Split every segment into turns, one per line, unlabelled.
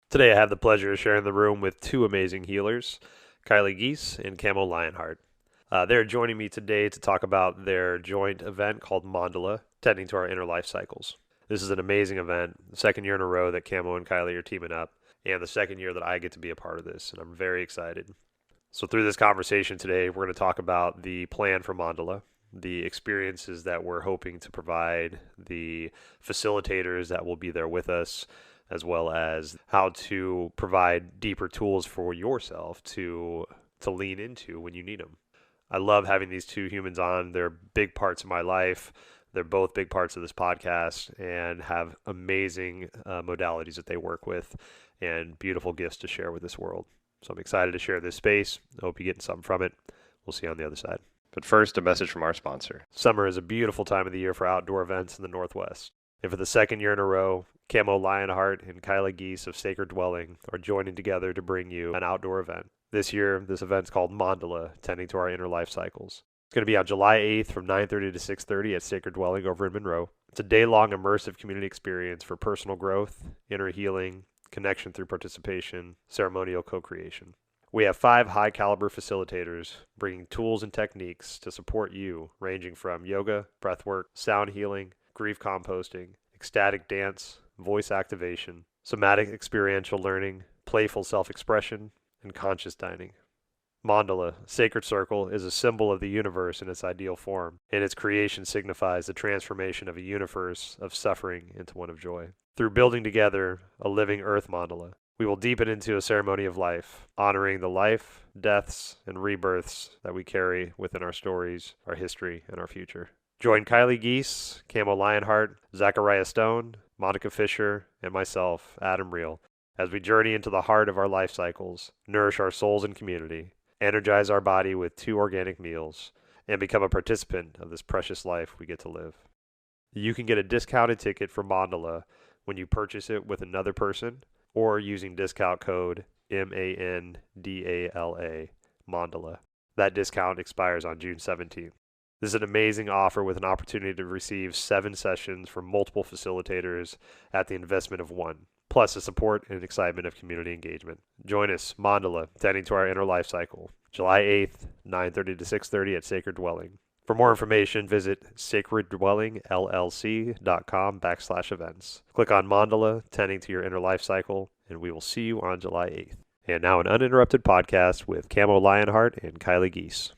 Today I have the pleasure of sharing the room with two amazing healers, Kylee Gies and Camo Lionheart. They're joining me today to talk about their joint event called Mandala, tending to our inner life cycles. This is an amazing event, the second year in a row that Camo and Kylee are teaming up, and the second year that I get to be a part of this, and I'm very excited. So through this conversation today, we're going to talk about the plan for Mandala, the experiences that we're hoping to provide, the facilitators that will be there with us, as well as how to provide deeper tools for yourself to lean into when you need them. I love having these two humans on. They're big parts of my life. They're both big parts of this podcast and have amazing modalities that they work with and beautiful gifts to share with this world. So I'm excited to share this space. I hope you're getting something from it. We'll see you on the other side. But first, a message from our sponsor. Summer is a beautiful time of the year for outdoor events in the Northwest. And for the second year in a row, Camo Lionheart and Kylee Gies of Sacred Dwelling are joining together to bring you an outdoor event. This year, this event's called Mandala, tending to our inner life cycles. It's going to be on July 8th from 9:30 to 6:30 at Sacred Dwelling over in Monroe. It's a day-long immersive community experience for personal growth, inner healing, connection through participation, ceremonial co-creation. We have 5 high-caliber facilitators bringing tools and techniques to support you, ranging from yoga, breathwork, sound healing, grief composting, ecstatic dance, voice activation, somatic experiential learning, playful self-expression, and conscious dining. Mandala, sacred circle, is a symbol of the universe in its ideal form, and its creation signifies the transformation of a universe of suffering into one of joy. Through building together a living earth mandala, we will deepen into a ceremony of life, honoring the life, deaths, and rebirths that we carry within our stories, our history, and our future. Join Kylee Gies, Camo Lionheart, Zachariah Stone, Monica Fisher, and myself, Adam Reel, as we journey into the heart of our life cycles, nourish our souls and community, energize our body with 2 organic meals, and become a participant of this precious life we get to live. You can get a discounted ticket for Mandala when you purchase it with another person or using discount code MANDALA, Mandala. That discount expires on June 17th. This is an amazing offer with an opportunity to receive 7 sessions from multiple facilitators at the investment of 1, plus the support and excitement of community engagement. Join us, Mandala, tending to our inner life cycle, July 8th, 9:30 to 6:30 at Sacred Dwelling. For more information, visit sacreddwellingllc.com/events. Click on Mandala, tending to your inner life cycle, and we will see you on July 8th. And now an uninterrupted podcast with Camo Lionheart and Kylee Gies.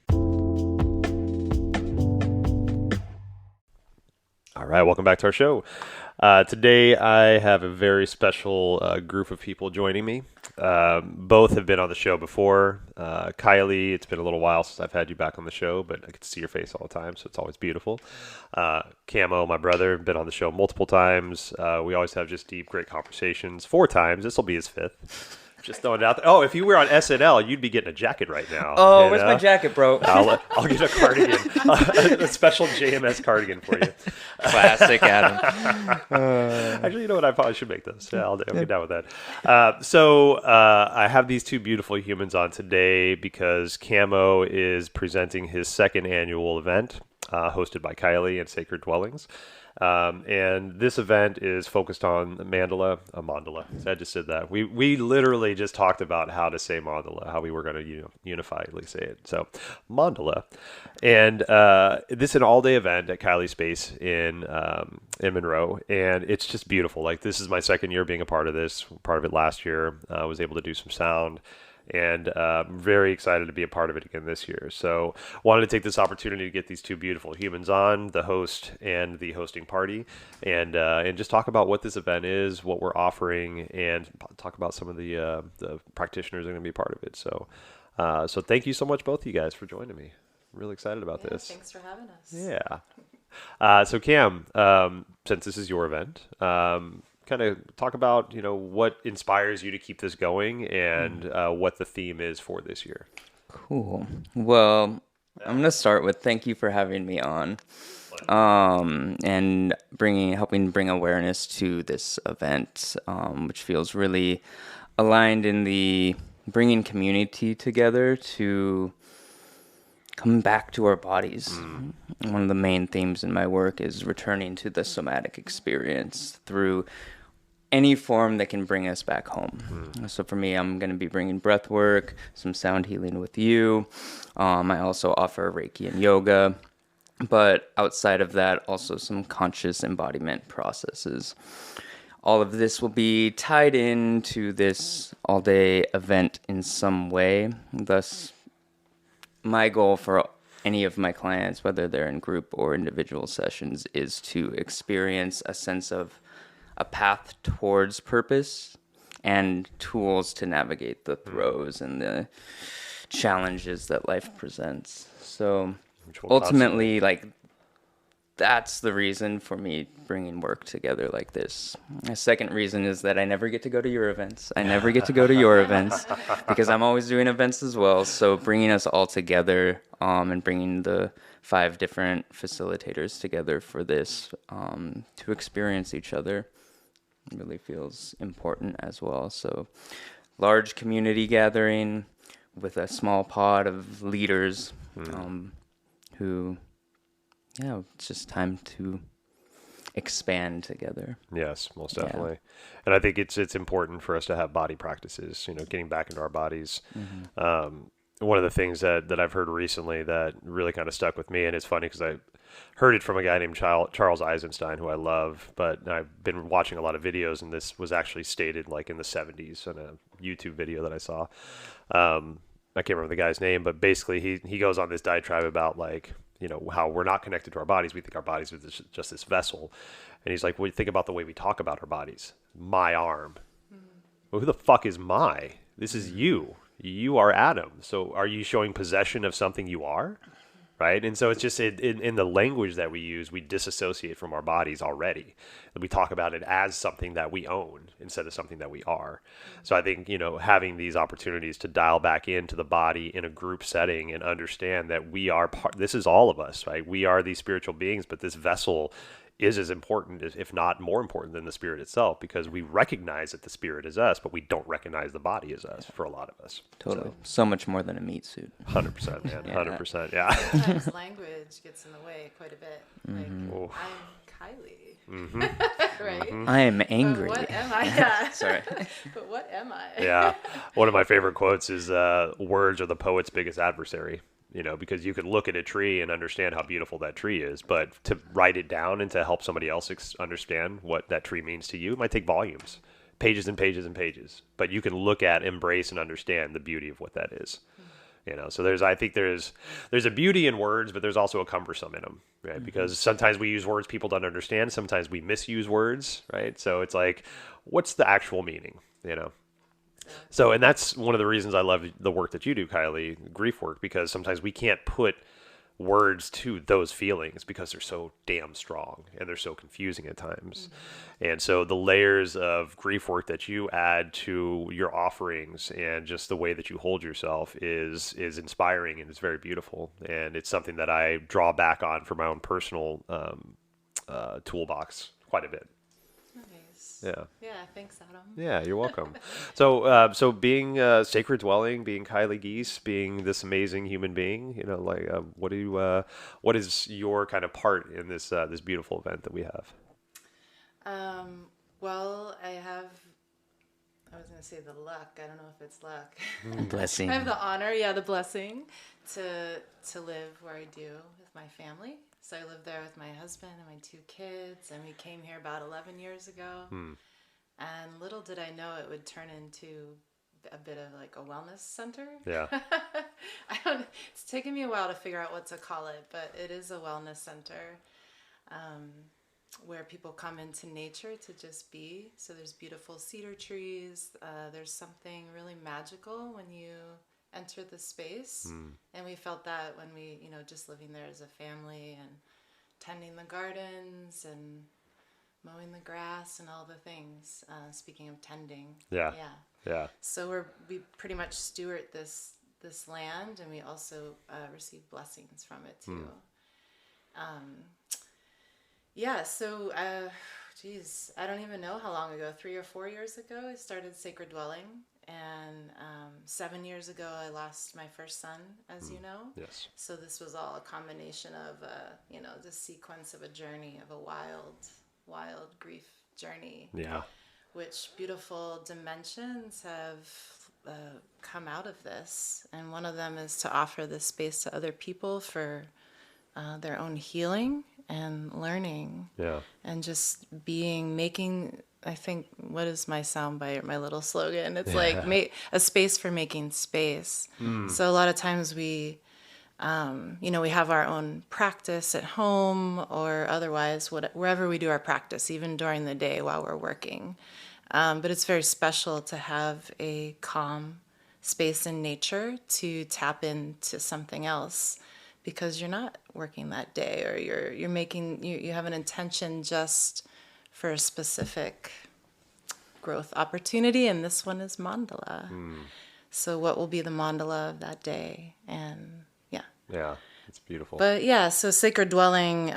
All right, welcome back to our show. Today I have a very special group of people joining me. Both have been on the show before. Kylee, it's been a little while since I've had you back on the show, but I get to see your face all the time, so it's always beautiful. Camo, my brother, been on the show multiple times. We always have just deep, great conversations. 4 times. This will be his 5th. Just throwing it out there. Oh, if you were on SNL, you'd be getting a jacket right now.
Oh, where's my jacket, bro?
I'll get a cardigan, a special JMS cardigan for you.
Classic, Adam.
Actually, you know what? I probably should make those. Yeah, I'll get down with that. So I have these 2 beautiful humans on today because Camo is presenting his 2nd annual event, hosted by Kylee and Sacred Dwellings. And this event is focused on Mandala. So I just said that. We literally just talked about how to say Mandala, how we were going to unifiedly say it. So Mandala, and this is an all-day event at Kylee Space in Monroe, and it's just beautiful. Like, this is my 2nd year being a part of this. Part of it last year, I was able to do some sound. And I'm very excited to be a part of it again this year. So wanted to take this opportunity to get these 2 beautiful humans on, the host and the hosting party, and just talk about what this event is, what we're offering, and talk about some of the practitioners that are going to be a part of it. So thank you so much, both of you guys, for joining me. I'm really excited about this.
Thanks for having us.
Yeah. So Cam, since this is your event, kind of talk about, what inspires you to keep this going and what the theme is for this year.
Cool. Well, I'm going to start with thank you for having me on, and helping bring awareness to this event, which feels really aligned in the bringing community together to come back to our bodies. One of the main themes in my work is returning to the somatic experience through any form that can bring us back home. So for me, I'm going to be bringing breath work, some sound healing with you. I also offer Reiki and yoga. But outside of that, also some conscious embodiment processes. All of this will be tied into this all-day event in some way. Thus, my goal for any of my clients, whether they're in group or individual sessions, is to experience a sense of a path towards purpose and tools to navigate the throes and the challenges that life presents. So ultimately, like, that's the reason for me bringing work together like this. A second reason is that I never get to go to your events. I never get to go to your events because I'm always doing events as well. So bringing us all together and bringing the 5 different facilitators together for this to experience each other really feels important as well. So large community gathering with a small pod of leaders who... yeah, it's just time to expand together.
Yes, most definitely. Yeah. And I think it's important for us to have body practices, getting back into our bodies. One of the things that I've heard recently that really kind of stuck with me, and it's funny because I heard it from a guy named Charles Eisenstein, who I love, but I've been watching a lot of videos, and this was actually stated like in the 70s in a YouTube video that I saw. I can't remember the guy's name, but basically he goes on this diatribe about like, how we're not connected to our bodies. We think our bodies are just this vessel. And he's like, well, think about the way we talk about our bodies. My arm. Well, who the fuck is my? This is you. You are Adam. So are you showing possession of something you are? Right? And so it's just in the language that we use, we disassociate from our bodies already. And we talk about it as something that we own instead of something that we are. So I think, having these opportunities to dial back into the body in a group setting and understand that we are this is all of us, right? We are these spiritual beings, but this vessel is as important, if not more important than the spirit itself, because we recognize that the spirit is us, but we don't recognize the body as us for a lot of us.
Totally. So much more than a meat suit.
100%, man. 100%, yeah.
Sometimes language gets in the way quite a bit. Like, I'm Kylee. Right?
I am angry.
But what am I? Yeah.
Sorry.
But what am I?
Yeah. One of my favorite quotes is, words are the poet's biggest adversary. Because you can look at a tree and understand how beautiful that tree is, but to write it down and to help somebody else understand what that tree means to you, it might take volumes, pages and pages and pages. But you can look at, embrace, and understand the beauty of what that is. So I think there's a beauty in words, but there's also a cumbersome in them, right? Because sometimes we use words people don't understand. Sometimes we misuse words, right? So it's like, what's the actual meaning, So, and that's one of the reasons I love the work that you do, Kylee, grief work, because sometimes we can't put words to those feelings because they're so damn strong and they're so confusing at times. And so the layers of grief work that you add to your offerings and just the way that you hold yourself is inspiring, and it's very beautiful. And it's something that I draw back on for my own personal toolbox quite a bit. Yeah.
Yeah. Thanks, Adam.
Yeah, you're welcome. So being Sacred Dwelling, being Kylee Gies, being this amazing human being, what is your kind of part in this this beautiful event that we have?
Well, I was going to say the luck. I don't know if it's luck.
Blessing.
I have the honor, the blessing to live where I do with my family. So I live there with my husband and my 2 kids, and we came here about 11 years ago. And little did I know it would turn into a bit of like a wellness center.
Yeah.
It's taken me a while to figure out what to call it, but it is a wellness center where people come into nature to just be. So there's beautiful cedar trees. There's something really magical when you enter the space. And we felt that when we, just living there as a family and tending the gardens and mowing the grass and all the things. Speaking of tending.
Yeah. So
we pretty much steward this land, and we also receive blessings from it too. So I don't even know how long ago, 3 or 4 years ago, I started Sacred Dwelling. And 7 years ago, I lost my first son, as you know.
Yes.
So this was all a combination of, the sequence of a journey, of a wild grief journey.
Yeah.
which beautiful dimensions have come out of this. And one of them is to offer this space to other people for their own healing and learning.
Yeah.
And just making, I think, what is my soundbite, my little slogan? It's like a space for making space. So a lot of times we have our own practice at home or otherwise, wherever we do our practice, even during the day while we're working. But it's very special to have a calm space in nature to tap into something else, because you're not working that day, or you're making, you have an intention just for a specific growth opportunity, and this one is mandala. So what will be the mandala of that day? And
Yeah, it's beautiful.
but yeah, so sacred dwelling,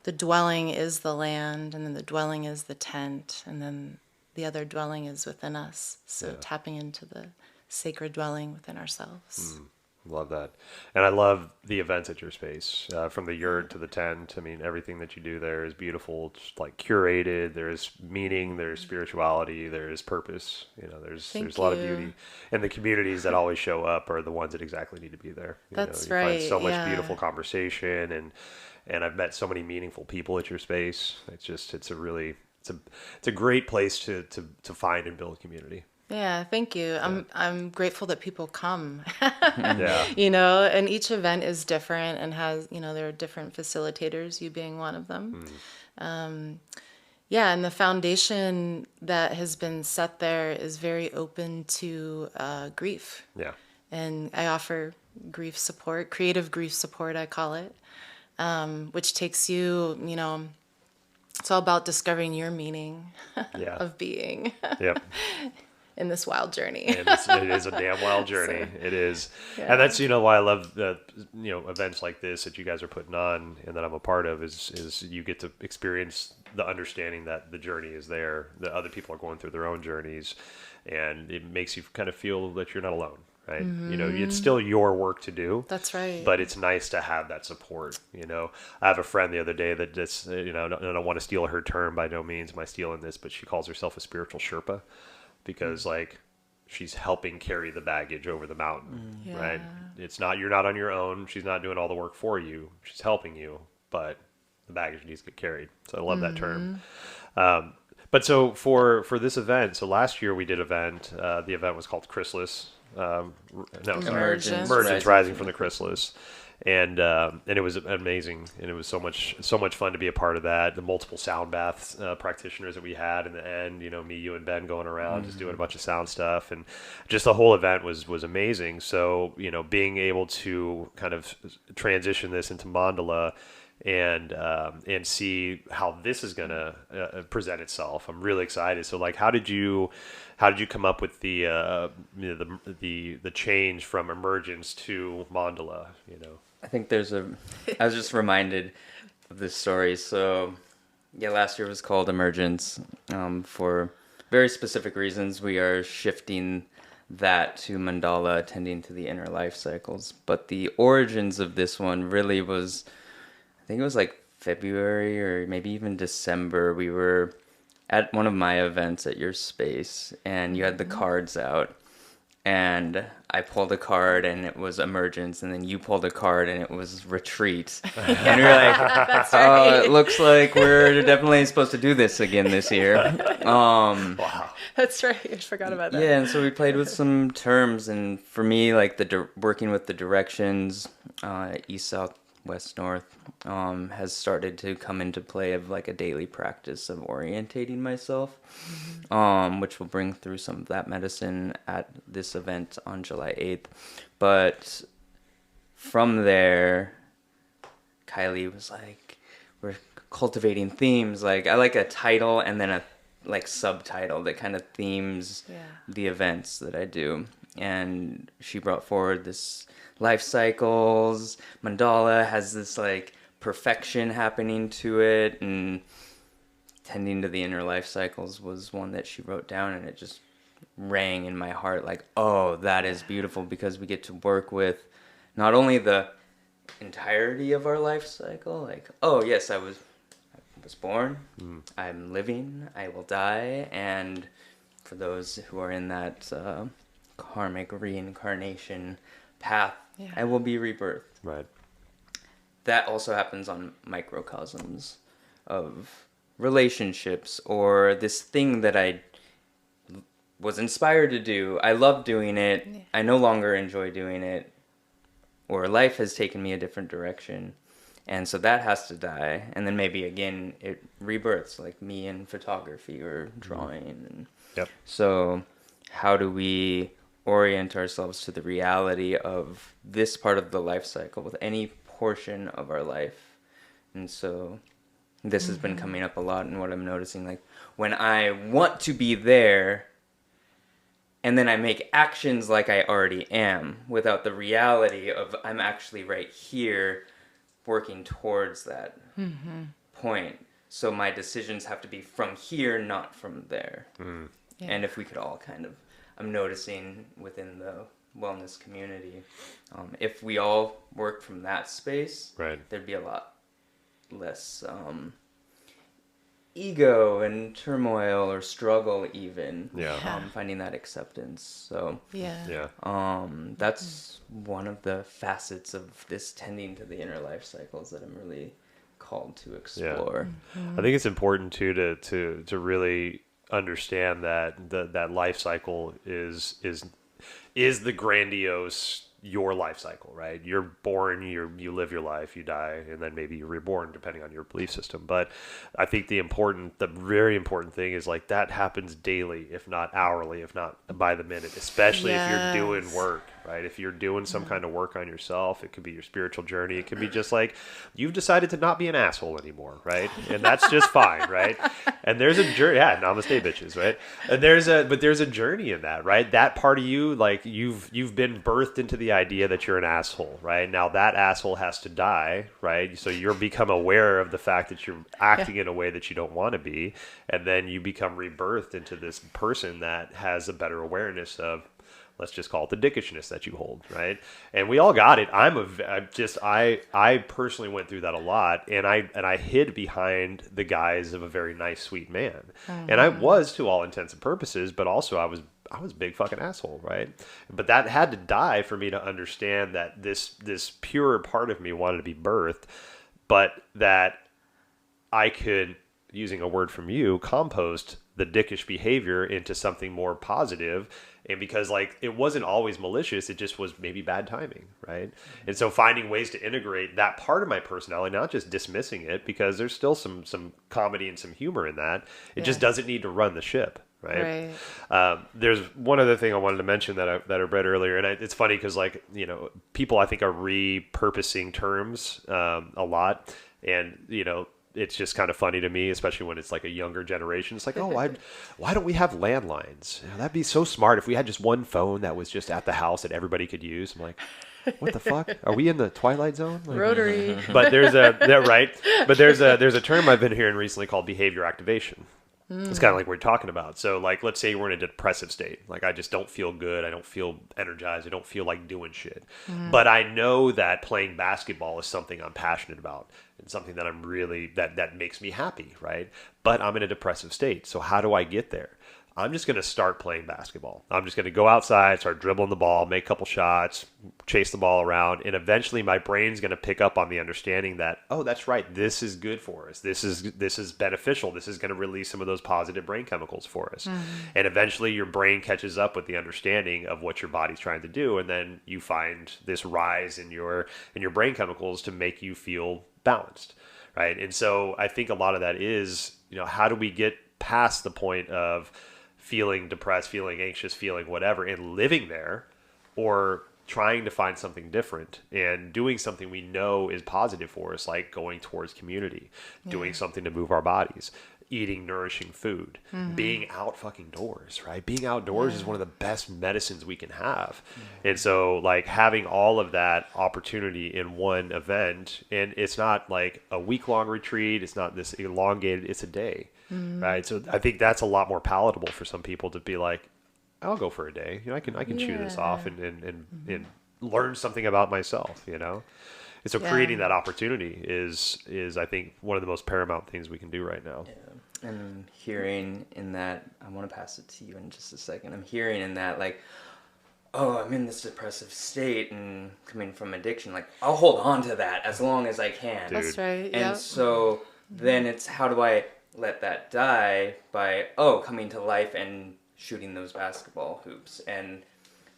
the dwelling is the land, and then the dwelling is the tent, and then the other dwelling is within us. So tapping into the sacred dwelling within ourselves.
Love that. And I love the events at your space, from the yurt to the tent. I mean, everything that you do there is beautiful, just like curated. There's meaning, there's spirituality, there's purpose. There's a lot of beauty. And the communities that always show up are the ones that exactly need to be there. You
That's
find
right,
so much
yeah.
beautiful conversation, and I've met so many meaningful people at your space. It's a great place to find and build community.
Yeah, thank you. I'm grateful that people come.
Yeah.
And each event is different and has, there are different facilitators, you being one of them. And the foundation that has been set there is very open to grief.
Yeah.
And I offer grief support, creative grief support, I call it, which takes you, it's all about discovering your meaning of being.
Yep.
In this wild journey.
And it is a damn wild journey. It is.
Yeah.
And that's, why I love the, events like this that you guys are putting on and that I'm a part of is you get to experience the understanding that the journey is there, that other people are going through their own journeys, and it makes you kind of feel that you're not alone, right? It's still your work to do.
That's right.
But it's nice to have that support. I have a friend the other day that just, I don't want to steal her term, by no means am I stealing this, but she calls herself a spiritual Sherpa. Because she's helping carry the baggage over the mountain, right? You're not on your own. She's not doing all the work for you. She's helping you, but the baggage needs to get carried. So I love that term. But so for this event, so last year we did event. The event was called Chrysalis.
Emergence
Rising from the Chrysalis. And it was amazing, and it was so much fun to be a part of that. The multiple sound baths practitioners that we had in the end, me, you, and Ben going around just doing a bunch of sound stuff, and just the whole event was amazing. So being able to kind of transition this into mandala and see how this is gonna present itself, I'm really excited. So how did you come up with the change from emergence to mandala?
I think I was just reminded of this story. So, last year was called Emergence. For very specific reasons, we are shifting that to mandala, attending to the inner life cycles. But the origins of this one really was, I think it was like February or maybe even December. We were at one of my events at your space, and you had the cards out. And I pulled a card, and it was Emergence, and then you pulled a card, and it was Retreat. And we were like,
That's right.
it looks like we're definitely supposed to do this again this year.
Wow.
That's right. I forgot about that.
Yeah, and so we played with some terms, and for me, like working with the directions, east, south, west, north, has started to come into play of like a daily practice of orientating myself, which will bring through some of that medicine at this event on July 8th. But from there, Kylee was like, we're cultivating themes. Like, I like a title and then a like subtitle that kind of themes the events that I do. And she brought forward this life cycles. Mandala has this like perfection happening to it, and tending to the inner life cycles was one that she wrote down, and it just rang in my heart like, oh, that is beautiful, because we get to work with not only the entirety of our life cycle, like, oh yes, I was born, I'm living, I will die, and for those who are in that karmic reincarnation path, I will be rebirthed.
Right.
That also happens on microcosms of relationships, or this thing that I was inspired to do. I love doing it. Yeah. I no longer enjoy doing it, or life has taken me a different direction. And so that has to die. And then maybe again, it rebirths, like me in photography or drawing. And
yep.
So how do we orient ourselves to the reality of this part of the life cycle with any portion of our life? And so this has been coming up a lot in what I'm noticing. Like when I want to be there, and then I make actions like I already am without the reality of I'm actually right here working towards that point. So my decisions have to be from here, not from there. Yeah. And if we could all kind of, I'm noticing within the wellness community, if we all work from that space,
right,
there'd be a lot less ego and turmoil or struggle even. Finding that acceptance. So that's one of the facets of this tending to the inner life cycles that I'm really called to explore.
I think it's important too to really understand that that life cycle is the grandiose your life cycle, right? You're born, you live your life, you die, and then maybe you're reborn depending on your belief system. But I think the very important thing is like that happens daily, if not hourly, if not by the minute, especially if you're doing work, right? If you're doing some kind of work on yourself, it could be your spiritual journey. It could be just like you've decided to not be an asshole anymore, right? And that's just fine, right? And there's a journey, namaste bitches, right? And there's a journey in that, right? That part of you, like you've been birthed into the idea that you're an asshole, right? Now that asshole has to die, right? So you're become aware of the fact that you're acting in a way that you don't want to be, and then you become rebirthed into this person that has a better awareness of, let's just call it the dickishness that you hold, right? And we all got it. I personally went through that a lot, and I hid behind the guise of a very nice, sweet man, and I was to all intents and purposes, but also I was a big fucking asshole, right? But that had to die for me to understand that this pure part of me wanted to be birthed, but that I could, using a word from you, compost the dickish behavior into something more positive. And because like it wasn't always malicious, it just was maybe bad timing, right? And so finding ways to integrate that part of my personality, not just dismissing it, because there's still some comedy and some humor in that. It just doesn't need to run the ship. Right. There's one other thing I wanted to mention that I read earlier, and it's funny because like people I think are repurposing terms a lot, and it's just kind of funny to me, especially when it's like a younger generation. It's like, oh, why don't we have landlines? That'd be so smart if we had just one phone that was just at the house that everybody could use. I'm like, what the fuck? Are we in the Twilight Zone? Like,
Rotary.
But there's a term I've been hearing recently called behavior activation. It's kind of like what we're talking about. So like, let's say we're in a depressive state. Like I just don't feel good. I don't feel energized. I don't feel like doing shit. But I know that playing basketball is something I'm passionate about and something that I'm really, that makes me happy, right? But I'm in a depressive state. So how do I get there? I'm just going to start playing basketball. I'm just going to go outside, start dribbling the ball, make a couple shots, chase the ball around, and eventually my brain's going to pick up on the understanding that, oh, that's right, this is good for us. This is beneficial. This is going to release some of those positive brain chemicals for us. And eventually your brain catches up with the understanding of what your body's trying to do, and then you find this rise in your brain chemicals to make you feel balanced, right? And so I think a lot of that is, how do we get past the point of feeling depressed, feeling anxious, feeling whatever, and living there, or trying to find something different and doing something we know is positive for us, like going towards community, doing something to move our bodies, eating nourishing food, being out fucking doors, right? Being outdoors is one of the best medicines we can have. And so like having all of that opportunity in one event, and it's not like a week-long retreat, it's not this elongated, it's a day. Right. So I think that's a lot more palatable for some people to be like, I'll go for a day. I can chew this off and learn something about myself, And so creating that opportunity is I think one of the most paramount things we can do right now.
Yeah. And I'm hearing in that, I want to pass it to you in just a second. I'm hearing in that, like, oh, I'm in this depressive state and coming from addiction, like, I'll hold on to that as long as I can.
Dude.
That's right.
And so then it's, how do I let that die by, coming to life and shooting those basketball hoops and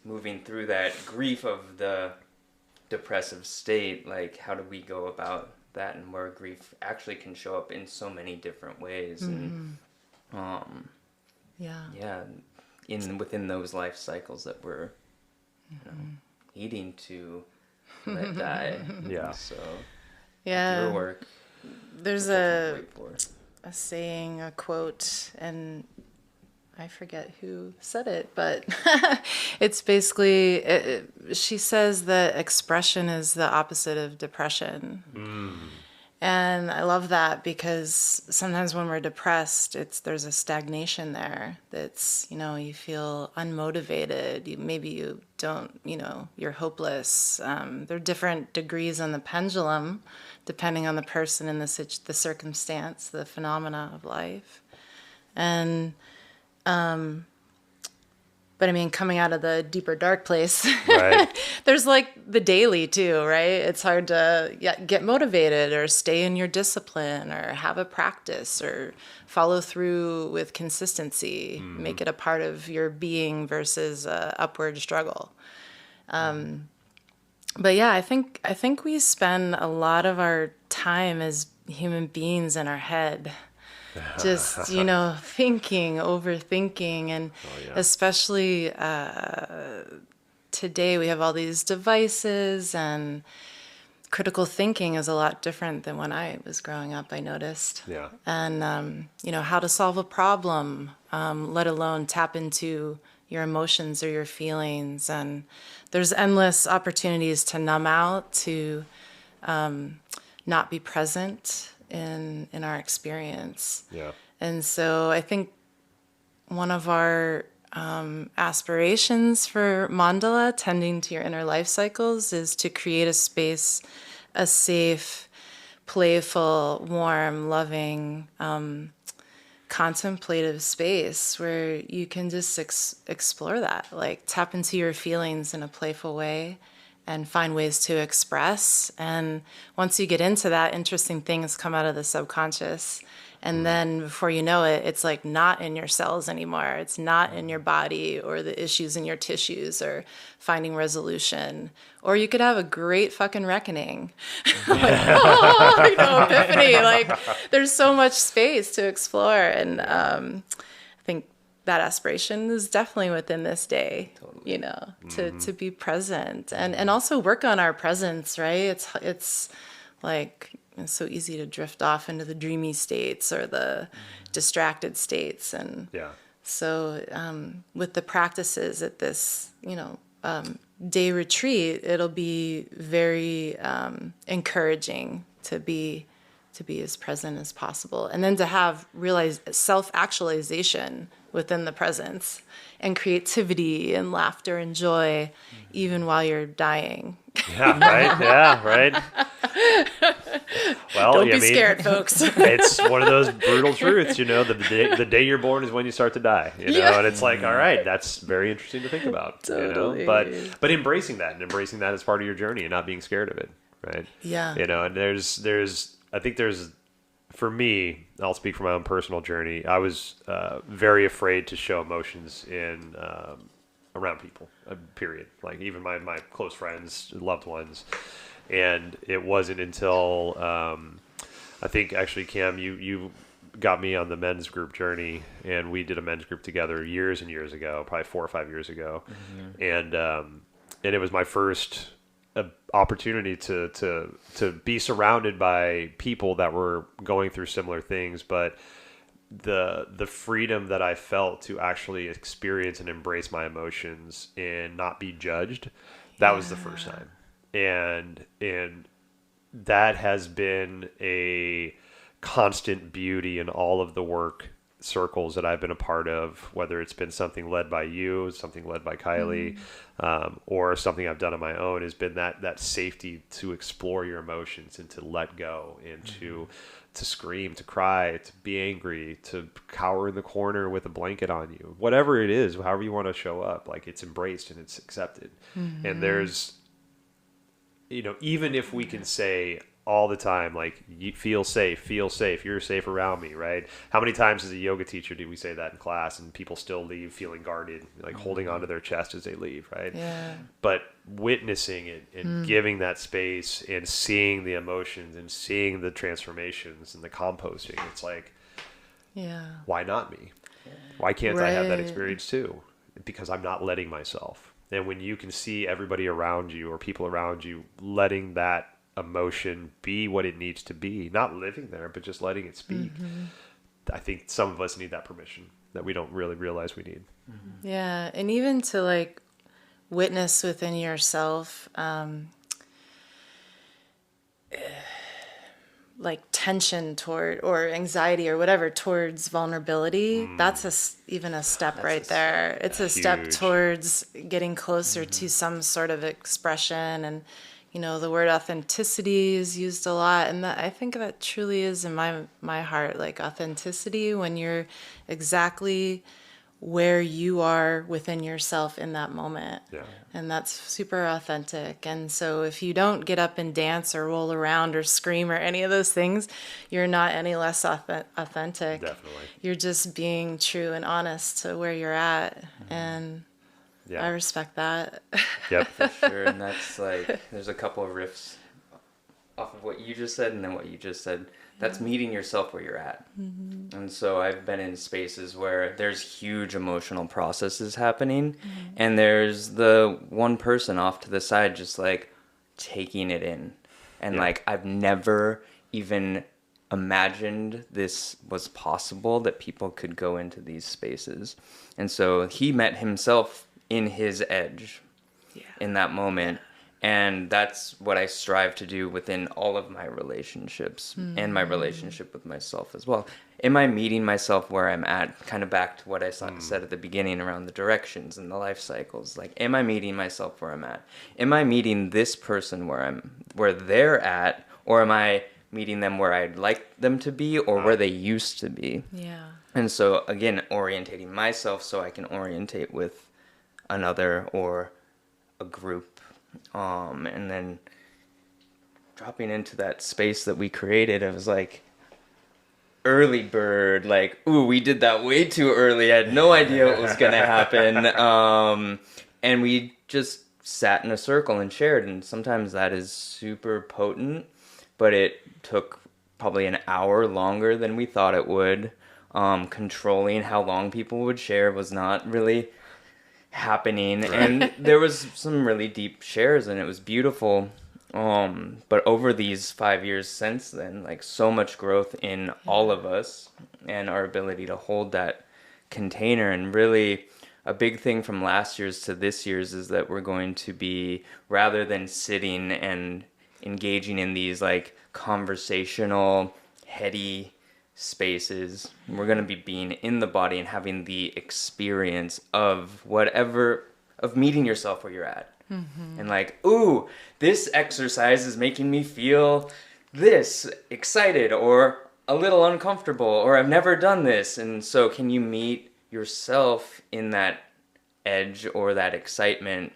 moving through that grief of the depressive state. Like, how do we go about that, and where grief actually can show up in so many different ways. And within those life cycles that we're needing to let die.
Yeah.
So
yeah,
your work,
there's a saying, a quote, and I forget who said it, but it's basically, she says that expression is the opposite of depression. And I love that, because sometimes when we're depressed, there's a stagnation there. That's, you feel unmotivated. Maybe you don't, you're hopeless. There are different degrees on the pendulum, depending on the person and the circumstance, the phenomena of life. And but I mean, coming out of the deeper dark place,
right.
There's like the daily too, right? It's hard to get motivated or stay in your discipline or have a practice or follow through with consistency, make it a part of your being versus a upward struggle. But yeah, I think we spend a lot of our time as human beings in our head. Just, thinking, overthinking, and especially today we have all these devices, and critical thinking is a lot different than when I was growing up, I noticed.
Yeah.
And, how to solve a problem, let alone tap into your emotions or your feelings. And there's endless opportunities to numb out, to not be present in our experience.
Yeah.
And so I think one of our aspirations for Mandala, tending to your inner life cycles, is to create a space, a safe, playful, warm, loving, contemplative space where you can just explore that, like tap into your feelings in a playful way and find ways to express. And once you get into that, interesting things come out of the subconscious. And then before you know it, it's like not in your cells anymore. It's not in your body or the issues in your tissues or finding resolution. Or you could have a great fucking reckoning. Epiphany. Like, there's so much space to explore. And I think that aspiration is definitely within this day, to be present and also work on our presence, right? It's like, it's so easy to drift off into the dreamy states or the distracted states. And so with the practices at this, day retreat, it'll be very encouraging to be as present as possible. And then to have self-actualization within the presence and creativity and laughter and joy, even while you're dying.
Yeah, right. Yeah, right. Well,
don't be scared, folks.
It's one of those brutal truths, the day you're born is when you start to die, and it's like, all right, that's very interesting to think about,
Totally.
but embracing that as part of your journey and not being scared of it, right?
Yeah.
And I think for me, I'll speak from my own personal journey. I was very afraid to show emotions in around people, period. Like even my close friends, loved ones. And it wasn't until I think actually, Cam, you got me on the men's group journey, and we did a men's group together years and years ago, probably 4 or 5 years ago, and it was my first opportunity to be surrounded by people that were going through similar things, but the freedom that I felt to actually experience and embrace my emotions and not be judged, that was the first time. And that has been a constant beauty in all of the work circles that I've been a part of, whether it's been something led by you, something led by Kylee, or something I've done on my own, has been that safety to explore your emotions and to let go and to scream, to cry, to be angry, to cower in the corner with a blanket on you, whatever it is, however you want to show up, like it's embraced and it's accepted. And there's, even if we can say all the time, like, you feel safe, you're safe around me, right? How many times as a yoga teacher do we say that in class and people still leave feeling guarded, like holding onto their chest as they leave, right?
Yeah.
But witnessing it and giving that space and seeing the emotions and seeing the transformations and the composting, it's like, why not me? Why can't I have that experience too? Because I'm not letting myself. And when you can see everybody around you or people around you letting that emotion be what it needs to be, not living there, but just letting it speak, I think some of us need that permission that we don't really realize we need.
Yeah. And even to like witness within yourself, like tension toward, or anxiety or whatever towards vulnerability, that's even a step right there. It's a step
huge.
towards getting closer to some sort of expression. And the word authenticity is used a lot, and I think that truly is in my heart, like authenticity, when you're exactly where you are within yourself in that moment.
Yeah.
And that's super authentic. And so if you don't get up and dance or roll around or scream or any of those things, you're not any less authentic.
Definitely.
You're just being true and honest to where you're at. And I respect that.
Yep.
For sure. And that's like, there's a couple of riffs off of what you just said and then what you just said. That's meeting yourself where you're at. And so I've been in spaces where there's huge emotional processes happening, and there's the one person off to the side just like taking it in. And like, I've never even imagined this was possible, that people could go into these spaces. And so he met himself in his edge in that moment. And that's what I strive to do within all of my relationships and my relationship with myself as well. Am I meeting myself where I'm at? Kind of back to what I said at the beginning around the directions and the life cycles. Like, am I meeting myself where I'm at? Am I meeting this person where they're at? Or am I meeting them where I'd like them to be, or where they used to be?
Yeah.
And so, again, orientating myself so I can orientate with another or a group. And then dropping into that space that we created, it was like early bird, like, ooh, we did that way too early. I had no idea what was going to happen. And we just sat in a circle and shared. And sometimes that is super potent, but it took probably an hour longer than we thought it would. Controlling how long people would share was not really happening, and there was some really deep shares, and it was beautiful. But over these 5 years since then, like, so much growth in all of us and our ability to hold that container. And really a big thing from last year's to this year's is that we're going to be, rather than sitting and engaging in these like conversational, heady spaces, we're going to be being in the body and having the experience of meeting yourself where you're at. And like, ooh, this exercise is making me feel this excited or a little uncomfortable, or I've never done this. And so can you meet yourself in that edge or that excitement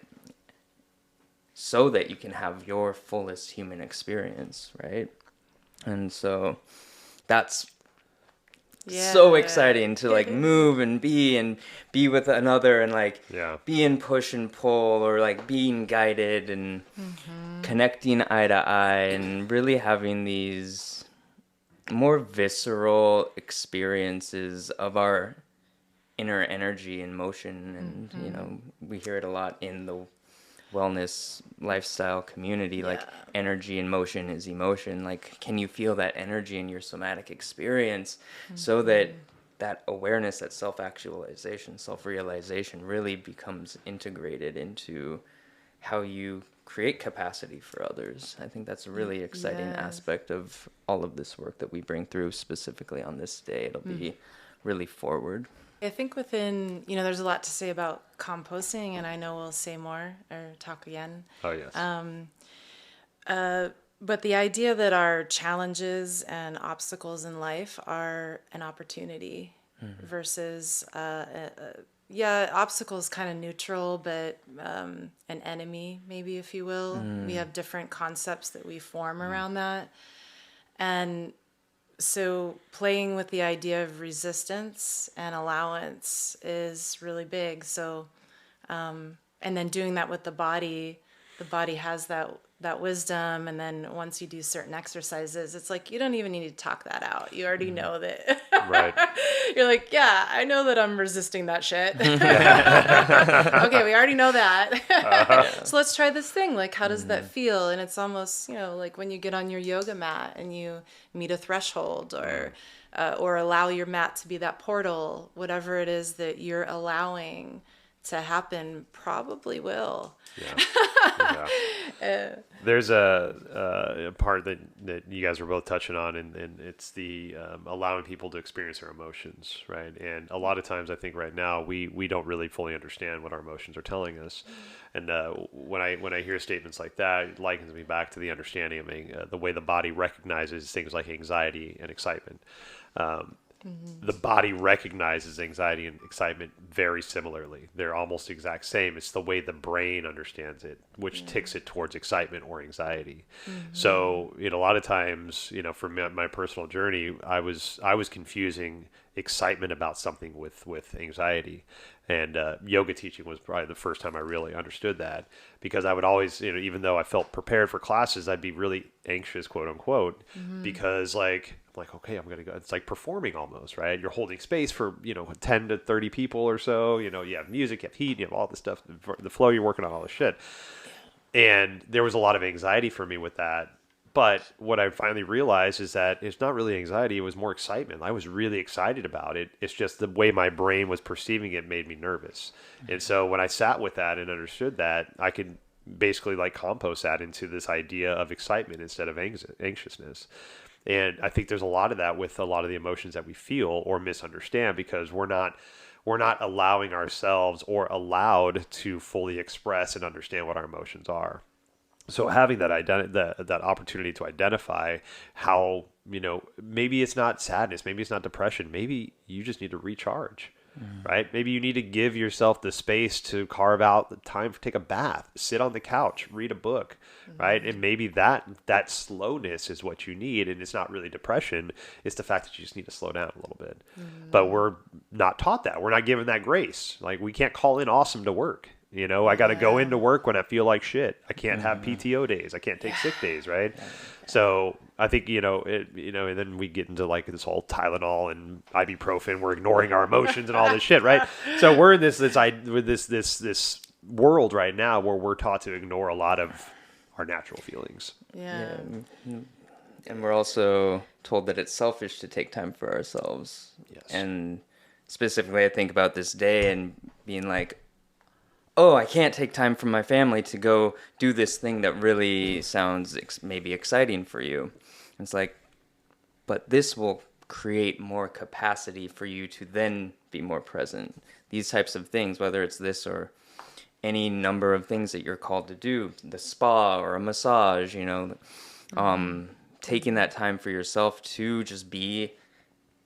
so that you can have your fullest human experience, right? And so that's so exciting to like move and be with another, and like be in push and pull, or like being guided and connecting eye to eye, and really having these more visceral experiences of our inner energy and motion. And we hear it a lot in the wellness lifestyle community, like energy and motion is emotion. Like, can you feel that energy in your somatic experience so that awareness, that self-actualization, self-realization really becomes integrated into how you create capacity for others? I think that's a really exciting aspect of all of this work that we bring through, specifically on this day. It'll be really forward.
I think within, there's a lot to say about composting, and I know we'll say more or talk again.
Oh, yes.
But the idea that our challenges and obstacles in life are an opportunity versus, obstacles kind of neutral, but an enemy, maybe, if you will. We have different concepts that we form around that. And so playing with the idea of resistance and allowance is really big. So, and then doing that with the body has that wisdom. And then once you do certain exercises, it's like, you don't even need to talk that out. You already know that.
Right.
You're like, yeah, I know that I'm resisting that shit. Okay, we already know that. So let's try this thing. Like, how does that feel? And it's almost, like when you get on your yoga mat and you meet a threshold or allow your mat to be that portal, whatever it is that you're allowing to happen probably will.
Yeah. There's a part that you guys were both touching on, and it's the allowing people to experience their emotions, right? And a lot of times, I think right now we don't really fully understand what our emotions are telling us. And when I hear statements like that, it likens me back to the understanding of the way the body recognizes things like anxiety and excitement. The body recognizes anxiety and excitement very similarly. They're almost exact same. It's the way the brain understands it, which ticks it towards excitement or anxiety. So, a lot of times, for my personal journey, I was confusing excitement about something with anxiety. And yoga teaching was probably the first time I really understood that, because I would always, even though I felt prepared for classes, I'd be really anxious, quote unquote, because I'm like, okay, I'm going to go. It's like performing almost, right? You're holding space for, 10 to 30 people or so. You have music, you have heat, you have all this stuff, the flow, you're working on all this shit. And there was a lot of anxiety for me with that. But what I finally realized is that it's not really anxiety. It was more excitement. I was really excited about it. It's just the way my brain was perceiving it made me nervous. And so when I sat with that and understood that, I could basically compost that into this idea of excitement instead of anxiousness. And I think there's a lot of that with a lot of the emotions that we feel or misunderstand, because we're not allowing ourselves or allowed to fully express and understand what our emotions are. So having that that opportunity to identify how, maybe it's not sadness, maybe it's not depression, maybe you just need to recharge, right? Maybe you need to give yourself the space to carve out the time to take a bath, sit on the couch, read a book, right? And maybe that slowness is what you need, and it's not really depression. It's the fact that you just need to slow down a little bit. But we're not taught that. We're not given that grace. Like, we can't call in awesome to work. I got to go into work when I feel like shit. I can't have PTO days. I can't take sick days, right? So I think, and then we get into this whole Tylenol and ibuprofen. We're ignoring our emotions and all this shit, right? So we're in this world right now where we're taught to ignore a lot of our natural feelings.
Yeah.
And we're also told that it's selfish to take time for ourselves.
Yes.
And specifically, I think about this day and being like, oh, I can't take time from my family to go do this thing that really sounds maybe exciting for you. It's like, but this will create more capacity for you to then be more present. These types of things, whether it's this or any number of things that you're called to do, the spa or a massage, taking that time for yourself to just be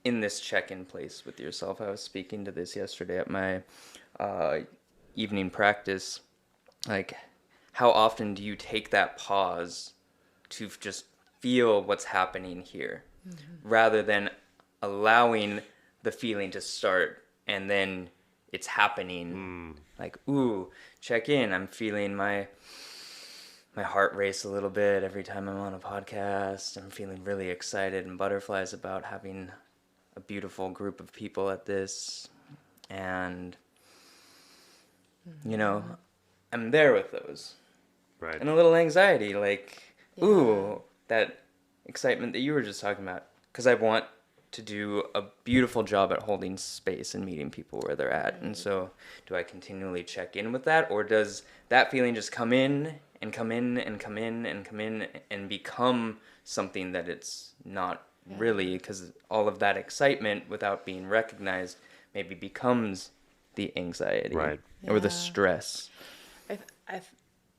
in this check-in place with yourself. I was speaking to this yesterday at my evening practice. Like, how often do you take that pause to just feel what's happening here, rather than allowing the feeling to start and then it's happening? Like, ooh, check in. I'm feeling my heart race a little bit every time I'm on a podcast. I'm feeling really excited and butterflies about having a beautiful group of people at this. And I'm there with those.
Right.
And a little anxiety, ooh, that excitement that you were just talking about. Because I want to do a beautiful job at holding space and meeting people where they're at. And so do I continually check in with that? Or does that feeling just come in and come in and come in and come in and become something that it's not really, because all of that excitement without being recognized maybe becomes the anxiety
Right.
or the
Yeah.
stress.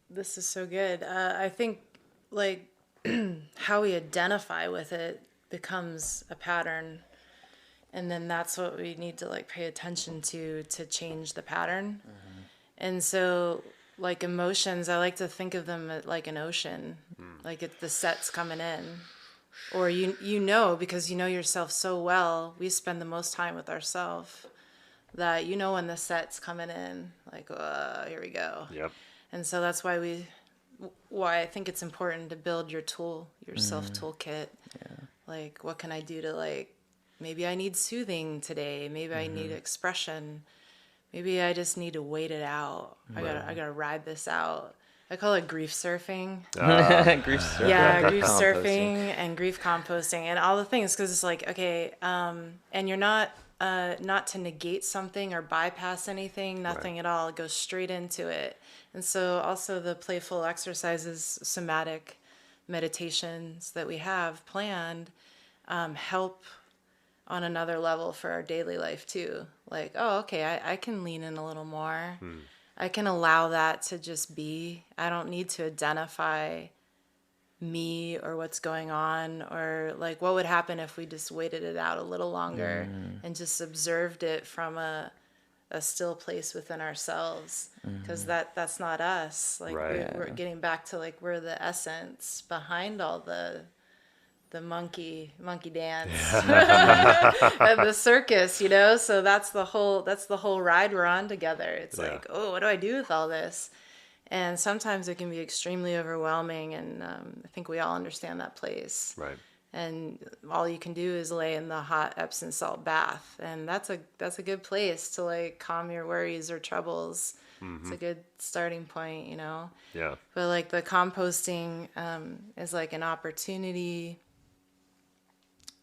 This is so good. I think like how we identify with it becomes a pattern, and then that's what we need to like pay attention to change the pattern. And so like emotions, I like to think of them like an ocean, like the set's coming in, or you know, because you know yourself so well. We spend the most time with ourselves that you know when the set's coming in, like here we go.
Yep.
And so that's why I think it's important to build your self toolkit. Like, what can I do to like, maybe I need soothing today. Maybe I need expression. Maybe I just need to wait it out. I gotta ride this out. I call it grief surfing.
Grief surfing.
Yeah, grief
Composting.
surfing and grief composting and all the things, because it's like, okay, and you're not to negate something or bypass anything, nothing at all. It goes straight into it. And so also the playful exercises, somatic meditations that we have planned help on another level for our daily life too. Like, oh, okay, I can lean in a little more. I can allow that to just be. I don't need to identify me or what's going on, or like what would happen if we just waited it out a little longer and just observed it from a still place within ourselves, because that's not us. Like we're getting back to like we're the essence behind all the monkey dance and the circus, you know. So that's the whole ride we're on together. It's like, oh, what do I do with all this? And sometimes it can be extremely overwhelming, and I think we all understand that place.
Right.
And all you can do is lay in the hot Epsom salt bath, and that's a good place to like calm your worries or troubles. It's a good starting point, you know.
Yeah.
But like the composting is like an opportunity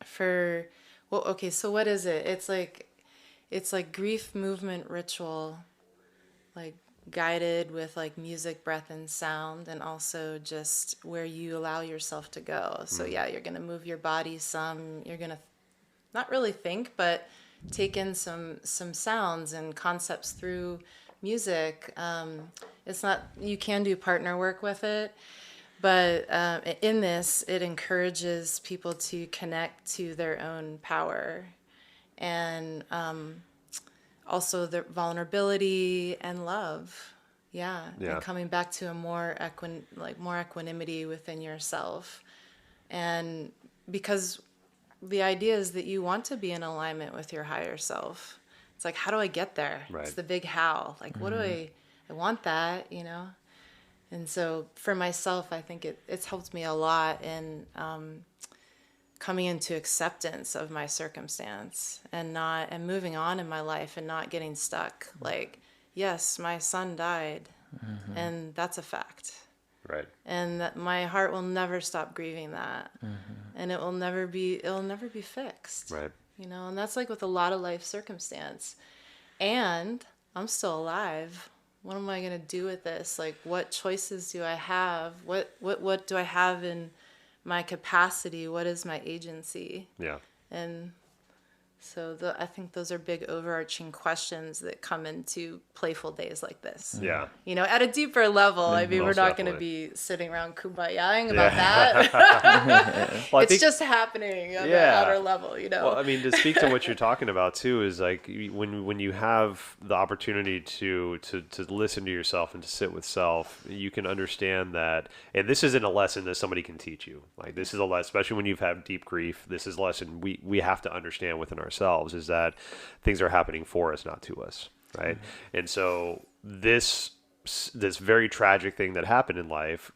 for, well, okay, so what is it? It's like grief movement ritual, like guided with like music, breath, and sound, and also just where you allow yourself to go. So yeah, you're gonna move your body some. You're gonna not really think, but take in some sounds and concepts through music. It's not, you can do partner work with it, but in this, it encourages people to connect to their own power, and also their vulnerability and love. Yeah. And coming back to a more equanimity within yourself. And because the idea is that you want to be in alignment with your higher self. It's like, how do I get there?
Right.
It's the big how. Like, what do I want that, you know? And so for myself, I think it's helped me a lot in coming into acceptance of my circumstance and moving on in my life and not getting stuck. Like, yes, my son died, and that's a fact.
Right.
And that my heart will never stop grieving that, and it'll never be fixed.
Right.
You know, and that's like with a lot of life circumstance. And I'm still alive. What am I going to do with this? Like, what choices do I have? What do I have in my capacity? What is my agency?
Yeah.
And so I think those are big overarching questions that come into playful days like this.
Yeah.
You know, at a deeper level. I mean, we're
Most
not going to
definitely.
be sitting around kumbayaing about that.
Well, I
It's
think,
just happening on the outer level, you know.
well, I mean, to speak to what you're talking about too is like when you have the opportunity to listen to yourself and to sit with self, you can understand that. And this isn't a lesson that somebody can teach you. Like, this is a lesson, especially when you've had deep grief. This is a lesson we have to understand within ourselves, is that things are happening for us, not to us, right? And so this very tragic thing that happened in life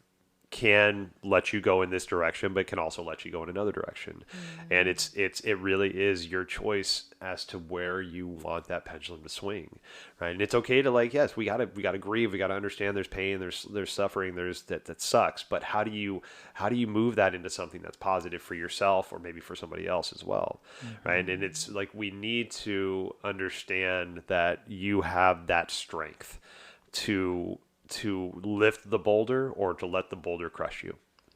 can let you go in this direction, but can also let you go in another direction. And it really is your choice as to where you want that pendulum to swing, right? And it's okay to, like, yes, we gotta grieve, we gotta understand there's pain, there's suffering, there's that sucks, but how do you move that into something that's positive for yourself or maybe for somebody else as well, right? And it's like, we need to understand that you have that strength to lift the boulder or to let the boulder crush you.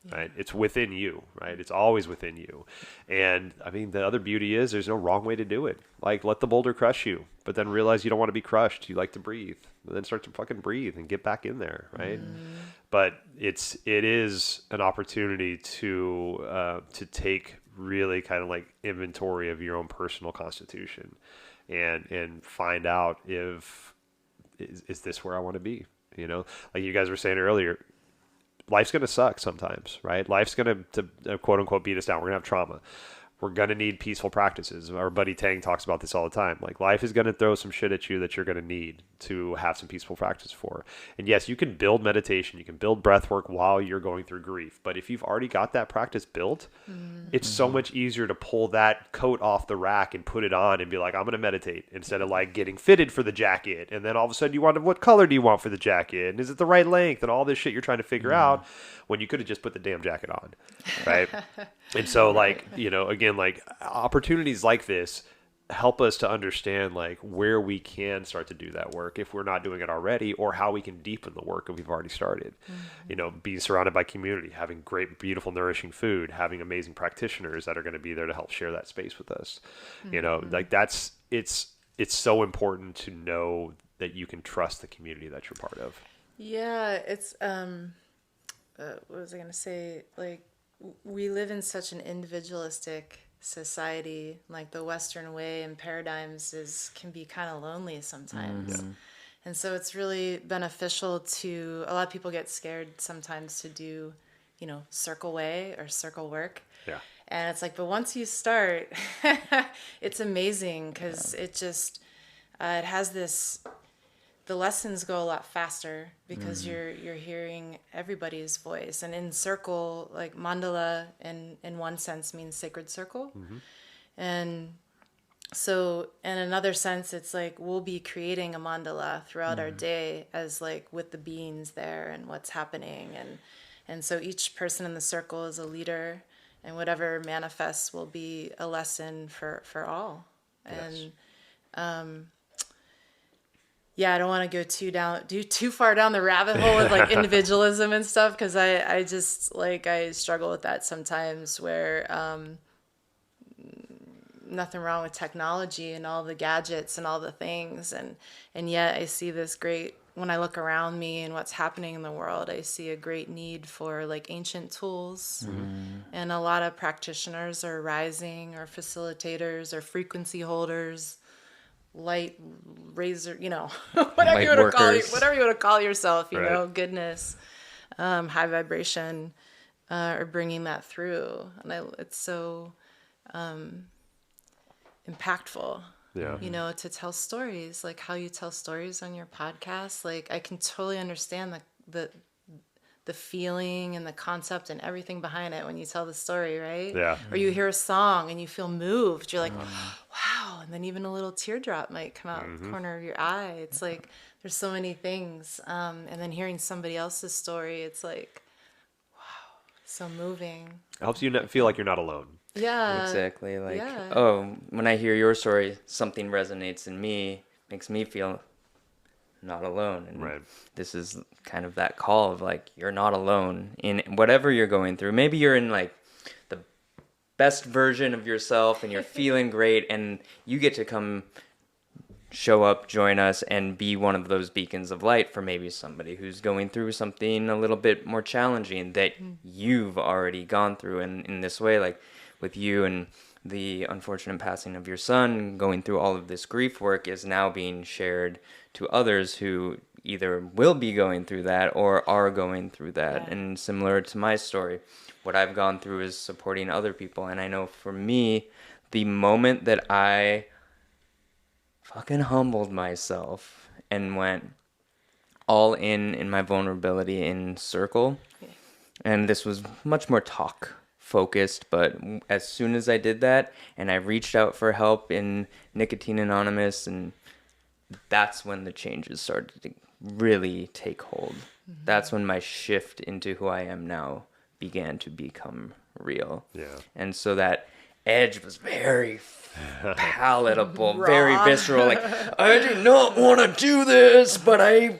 right? It's within you, right? It's always within you. And I mean, the other beauty is there's no wrong way to do it. Like, let the boulder crush you, but then realize you don't want to be crushed. You like to breathe, and then start to fucking breathe and get back in there, right? But it is an opportunity to take really kind of like inventory of your own personal constitution, and find out if is this where I want to be? You know, like you guys were saying earlier, life's going to suck sometimes, right? Life's going to quote unquote beat us down. We're going to have trauma. We're going to need peaceful practices. Our buddy Tang talks about this all the time. Like, life is going to throw some shit at you that you're going to need to have some peaceful practice for. And yes, you can build meditation, you can build breath work while you're going through grief. But if you've already got that practice built, it's so much easier to pull that coat off the rack and put it on and be like, I'm going to meditate, instead of like getting fitted for the jacket. And then all of a sudden you wonder, what color do you want for the jacket? And is it the right length? And all this shit you're trying to figure out when you could have just put the damn jacket on. Right. And so, like, you know, again, like, opportunities like this help us to understand like where we can start to do that work if we're not doing it already, or how we can deepen the work that we've already started. You know, being surrounded by community, having great, beautiful, nourishing food, having amazing practitioners that are going to be there to help share that space with us. You know, like, it's so important to know that you can trust the community that you're part of.
Yeah, it's what was I going to say? Like, we live in such an individualistic society. Like, the Western way and paradigms can be kind of lonely sometimes. And so it's really beneficial to, a lot of people get scared sometimes to do, you know, circle way or circle work.
Yeah.
And it's like, but once you start, it's amazing, because it just, it has this, the lessons go a lot faster because you're hearing everybody's voice. And in circle, like mandala in one sense means sacred circle. And so in another sense, it's like we'll be creating a mandala throughout our day, as like with the beings there and what's happening. And so each person in the circle is a leader, and whatever manifests will be a lesson for all.
Yes.
And yeah, I don't want to go too far down the rabbit hole with like individualism and stuff, because I just like, I struggle with that sometimes, where nothing wrong with technology and all the gadgets and all the things, and yet I see this great, when I look around me and what's happening in the world, I see a great need for like ancient tools. And a lot of practitioners are rising, or facilitators, or frequency holders, light razor, you know, whatever
Light
you want to call
workers.
whatever you want to call yourself, you
Right.
know, goodness, high vibration, are bringing that through. And it's so impactful.
Yeah.
You know, to tell stories, like how you tell stories on your podcast. Like, I can totally understand the feeling and the concept and everything behind it when you tell the story, right?
Yeah.
Or you hear a song and you feel moved. You're like, wow. And then even a little teardrop might come out the corner of your eye. It's like, there's so many things. And then hearing somebody else's story, it's like, wow, so moving.
It helps you feel like you're not alone.
Yeah.
Exactly. Like,
yeah.
oh, when I hear your story, something resonates in me, makes me feel not alone. And
Right.
this is kind of that call of like, you're not alone in whatever you're going through. Maybe you're in like the best version of yourself and you're feeling great, and you get to come show up, join us, and be one of those beacons of light for maybe somebody who's going through something a little bit more challenging that you've already gone through. And in this way, like with you and the unfortunate passing of your son, going through all of this grief work is now being shared to others who either will be going through that or are going through that.
Yeah.
And similar to my story, what I've gone through is supporting other people. And I know for me, the moment that I fucking humbled myself and went all in my vulnerability in circle, and this was much more talk focused, but as soon as I did that and I reached out for help in Nicotine Anonymous, and that's when the changes started to really take hold. That's when my shift into who I am now began to become real.
Yeah.
And so that edge was very palatable, very visceral. Like, I do not want to do this, but I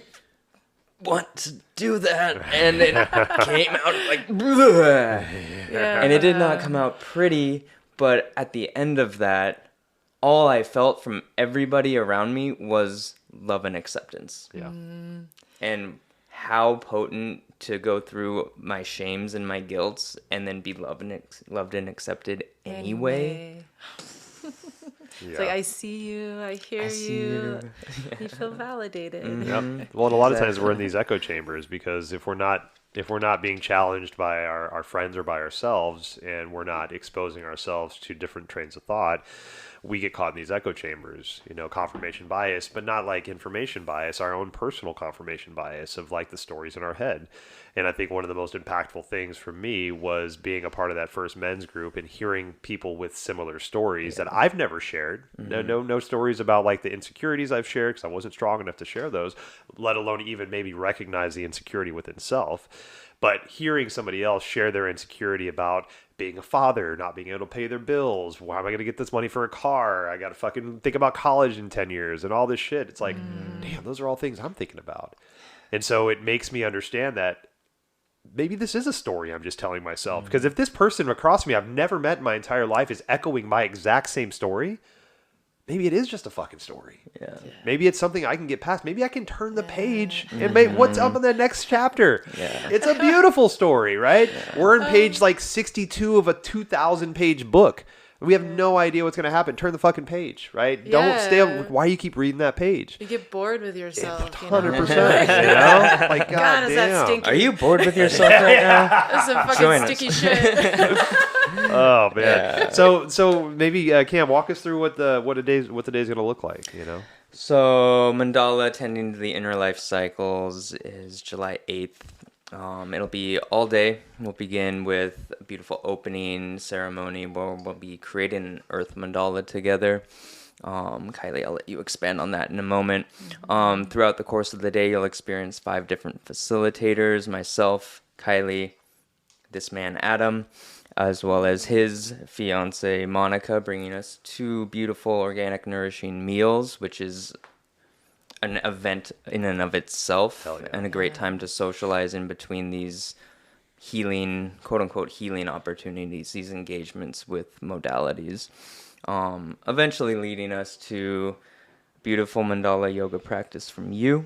want to do that, and it came out like, and it did not come out pretty. But at the end of that, all I felt from everybody around me was love and acceptance.
Yeah.
And how potent to go through my shames and my guilts and then be loved and accepted anyway.
It's like, I see you, I hear you. You feel validated.
Yep. Well, and a lot of times we're in these echo chambers because if we're not being challenged by our friends or by ourselves, and we're not exposing ourselves to different trains of thought, we get caught in these echo chambers, confirmation bias, but not like information bias, our own personal confirmation bias of like the stories in our head. And I think one of the most impactful things for me was being a part of that first men's group and hearing people with similar stories that I've never shared. No stories about like the insecurities I've shared because I wasn't strong enough to share those, let alone even maybe recognize the insecurity within self. But hearing somebody else share their insecurity about being a father, not being able to pay their bills, why am I going to get this money for a car? I got to fucking think about college in 10 years and all this shit. It's like, damn, those are all things I'm thinking about. And so it makes me understand that maybe this is a story I'm just telling myself. Because if this person across me I've never met in my entire life is echoing my exact same story, maybe it is just a fucking story.
Yeah.
Maybe it's something I can get past. Maybe I can turn the page and make what's up in the next chapter.
Yeah.
It's a beautiful story, right? We're in page like 62 of a 2,000 page book. We have no idea what's going to happen. Turn the fucking page, right? Don't stay up. Why you keep reading that page?
You get bored with yourself.
100%. Like, God
is
damn.
that stinky?
Are you bored with yourself right now?
That's some fucking
Join us.
sticky shit.
Oh man. So maybe Cam, walk us through what the day's going to look like.
So Mandala, tending to the inner life cycles, is July 8th. It'll be all day. We'll begin with a beautiful opening ceremony where we'll be creating an earth mandala together. Kylie, I'll let you expand on that in a moment. Throughout the course of the day, you'll experience 5 different facilitators, myself, Kylie, this man, Adam, as well as his fiance, Monica, bringing us 2 beautiful, organic, nourishing meals, which is an event in and of itself, and a great time to socialize in between these healing, quote-unquote healing opportunities, these engagements with modalities, eventually leading us to beautiful mandala yoga practice from you,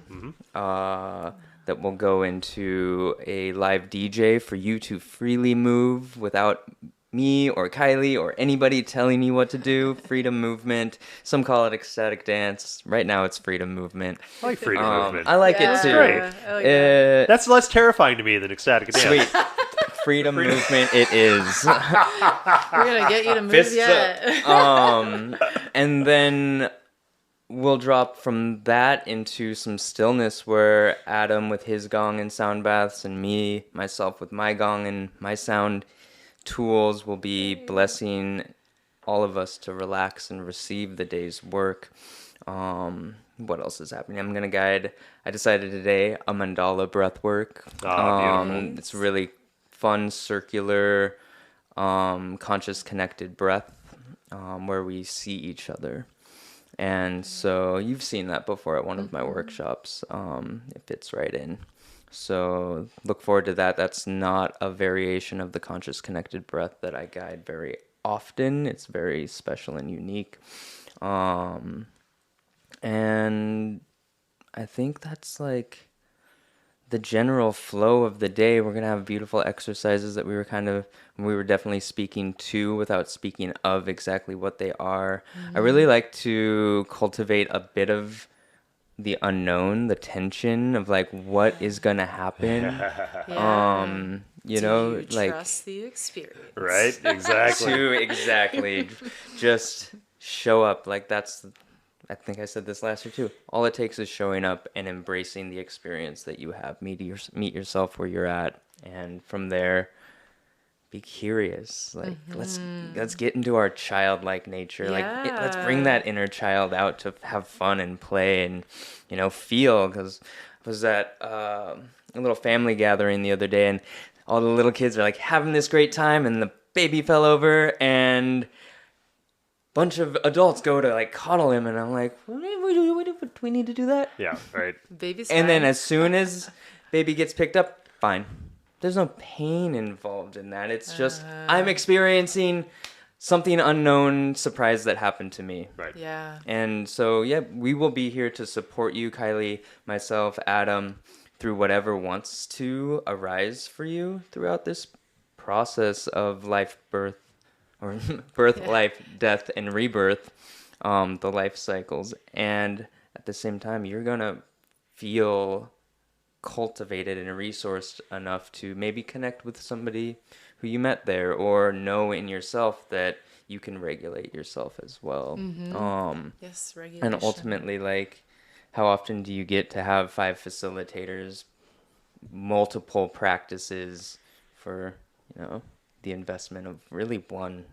that will go into a live DJ for you to freely move without me or Kylie or anybody telling you what to do. Freedom movement. Some call it ecstatic dance. Right now it's freedom movement.
I like freedom movement.
I like it too.
Great.
Oh, yeah.
That's less terrifying to me than ecstatic dance.
Sweet. Freedom movement it is.
We're going to get you to move yet.
And then we'll drop from that into some stillness where Adam with his gong and sound baths and myself with my gong and my sound tools will be blessing all of us to relax and receive the day's work. What else is happening? I decided today a mandala breath work.
Beautiful.
It's really fun, circular, conscious connected breath, where we see each other. And so you've seen that before at one of my workshops. It fits right in. So look forward to that. That's not a variation of the conscious connected breath that I guide very often. It's very special and unique. And I think that's like the general flow of the day. We're going to have beautiful exercises that we were definitely speaking to without speaking of exactly what they are. I really like to cultivate a bit of the unknown, the tension of like what is gonna happen.
Trust the experience,
Right? Exactly.
Exactly. Just show up. Like I think I said this last year too. All it takes is showing up and embracing the experience that you have. Meet yourself where you're at, and from there, be curious. Like let's get into our childlike nature. Let's bring that inner child out to have fun and play and feel. Because I was at a little family gathering the other day, and all the little kids are like having this great time, and the baby fell over, and bunch of adults go to like cuddle him, and I'm like, we need to do that.
Yeah, right.
Baby's
And then
fine.
as soon as Baby gets picked up, fine. There's no pain involved in that. It's just I'm experiencing something unknown surprise that happened to me.
Right.
Yeah.
And so, yeah, we will be here to support you, Kylee, myself, Adam, through whatever wants to arise for you throughout this process of life, birth, or birth, life, death, and rebirth, the life cycles. And at the same time, you're going to feel cultivated and resourced enough to maybe connect with somebody who you met there, or know in yourself that you can regulate yourself as well.
Yes, regulation.
And ultimately, like, how often do you get to have 5 facilitators, multiple practices for, the investment of really one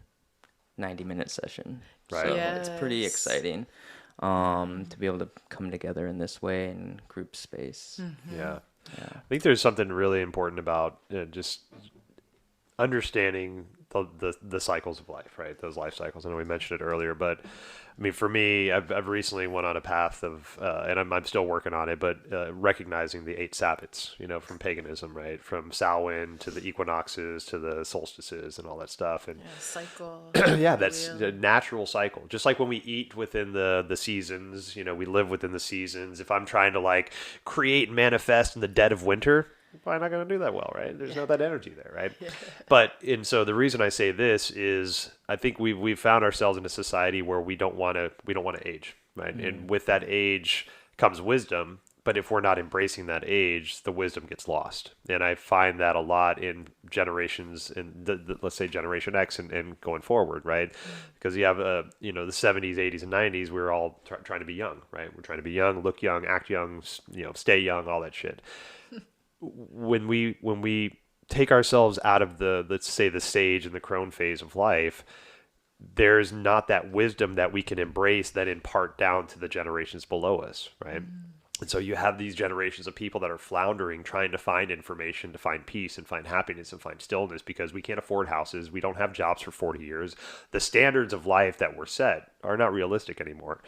90-minute session?
Right.
So it's pretty
Yes.
exciting to be able to come together in this way in group space.
Yeah. I think there's something really important about just understanding the cycles of life, right? Those life cycles. I know we mentioned it earlier, but I mean, for me, I've recently went on a path of, and I'm still working on it, but recognizing the 8 Sabbats, from paganism, right? From Samhain to the equinoxes to the solstices and all that stuff. And
Cycle.
yeah, that's
wheel.
the natural cycle. Just like when we eat within the seasons, we live within the seasons. If I'm trying to like create and manifest in the dead of winter, I'm probably not going to do that well, right? There's not that energy there, right? And so the reason I say this is I think we've found ourselves in a society where we don't want to age, right? And with that age comes wisdom. But if we're not embracing that age, the wisdom gets lost. And I find that a lot in generations, in let's say Generation X and going forward, right? Because you have, the 70s, 80s, and 90s, we were all trying to be young, right? We're trying to be young, look young, act young, stay young, all that shit. When we take ourselves out of let's say the sage and the crone phase of life, there's not that wisdom that we can embrace that impart down to the generations below us, right? And so you have these generations of people that are floundering, trying to find information, to find peace and find happiness and find stillness because we can't afford houses. We don't have jobs for 40 years. The standards of life that were set are not realistic anymore.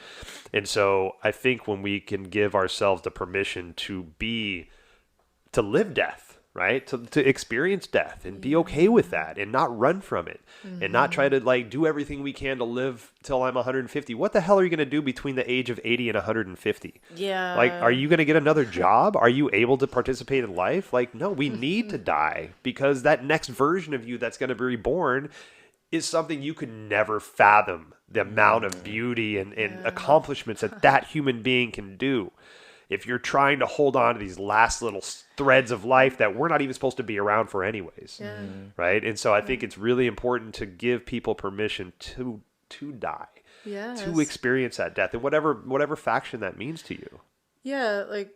And so I think when we can give ourselves the permission to live death, right? To experience death and be okay with that and not run from it and not try to like do everything we can to live till I'm 150. What the hell are you going to do between the age of 80 and 150?
Yeah.
Like, are you going to get another job? Are you able to participate in life? Like, no, we need to die because that next version of you that's going to be reborn is something you could never fathom the amount of beauty and accomplishments that human being can do. If you're trying to hold on to these last little threads of life that we're not even supposed to be around for anyways, right? And so I think it's really important to give people permission to die, to experience that death, and whatever faction that means to you.
Yeah, like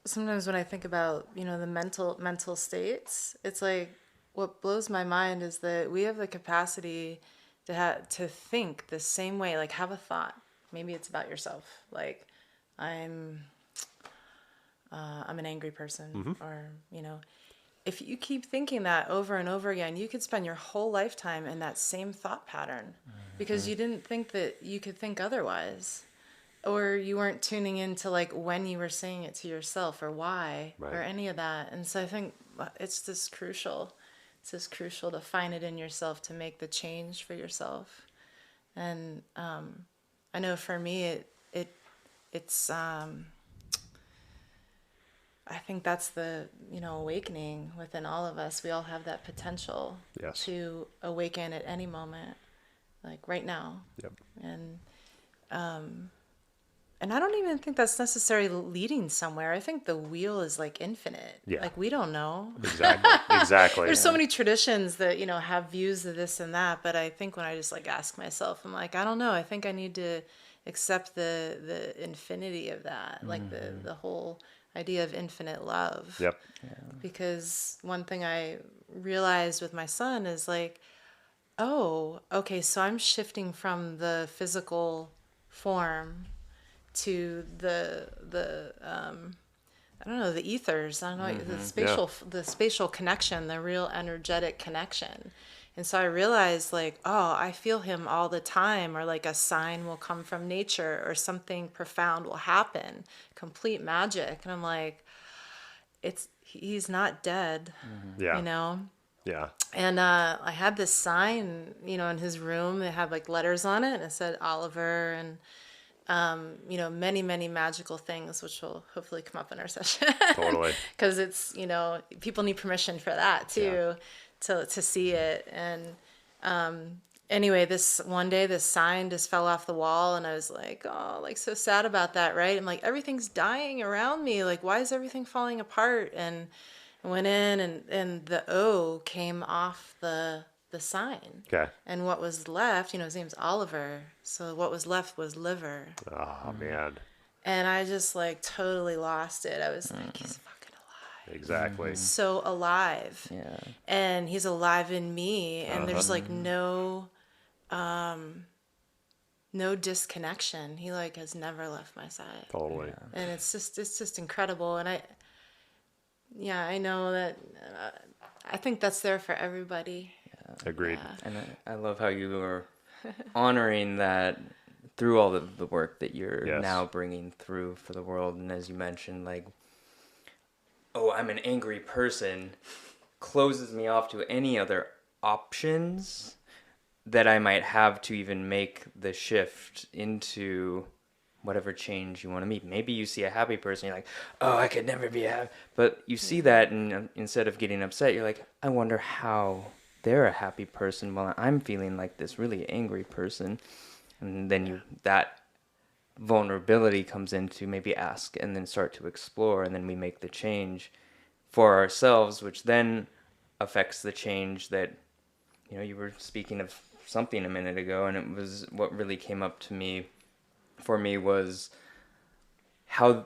sometimes when I think about the mental states, it's like what blows my mind is that we have the capacity to think the same way, like have a thought. Maybe it's about yourself, like I'm an angry person, or, if you keep thinking that over and over again, you could spend your whole lifetime in that same thought pattern because you didn't think that you could think otherwise, or you weren't tuning into like when you were saying it to yourself or why or any of that. And so I think it's just crucial. It's just crucial to find it in yourself to make the change for yourself. And I know for me, it's I think that's the, awakening within all of us. We all have that potential to awaken at any moment, like right now.
Yep.
And I don't even think that's necessarily leading somewhere. I think the wheel is like infinite.
Yeah.
Like we don't know.
Exactly.
There's so many traditions that, have views of this and that. But I think when I just like ask myself, I'm like, I don't know. I think I need to accept the infinity of that. Like the whole idea of infinite love.
Yep.
Yeah.
Because one thing I realized with my son is like, oh, okay, so I'm shifting from the physical form to the I don't know, the ethers. I don't know, the spatial connection, the real energetic connection. And so I realized like, oh, I feel him all the time, or like a sign will come from nature or something profound will happen, complete magic. And I'm like, he's not dead,
Yeah.
you know?
Yeah.
And I had this sign, you know, in his room. It had like letters on it, and it said Oliver, and you know, many, many magical things, which will hopefully come up in our session.
Totally.
Because it's, you know, people need permission for that too, to see it. And anyway, this one day, this sign just fell off the wall, and I was like, oh, like so sad about that, right? I'm like, everything's dying around me. Like, why is everything falling apart? And I went in, and the O came off the sign.
Okay.
And what was left, you know, his name's Oliver. So what was left was liver.
Oh, man.
And I just like totally lost it. I was like, he's fucking alive.
Exactly.
So alive.
Yeah.
And he's alive in me. And there's like no disconnection. He like has never left my side.
Totally.
And it's just incredible. And I know that I think that's there for everybody.
Agreed.
And I love how you are honoring that through all the work that you're now bringing through for the world. And as you mentioned, like, oh, I'm an angry person, closes me off to any other options that I might have to even make the shift into whatever change you want to meet. Maybe you see a happy person, you're like, oh, I could never be happy. But you see that, and instead of getting upset, you're like, I wonder how they're a happy person while I'm feeling like this really angry person. And then that vulnerability comes into maybe ask and then start to explore, and then we make the change for ourselves, which then affects the change that, you know, you were speaking of something a minute ago, and it was what really came up to me for me was how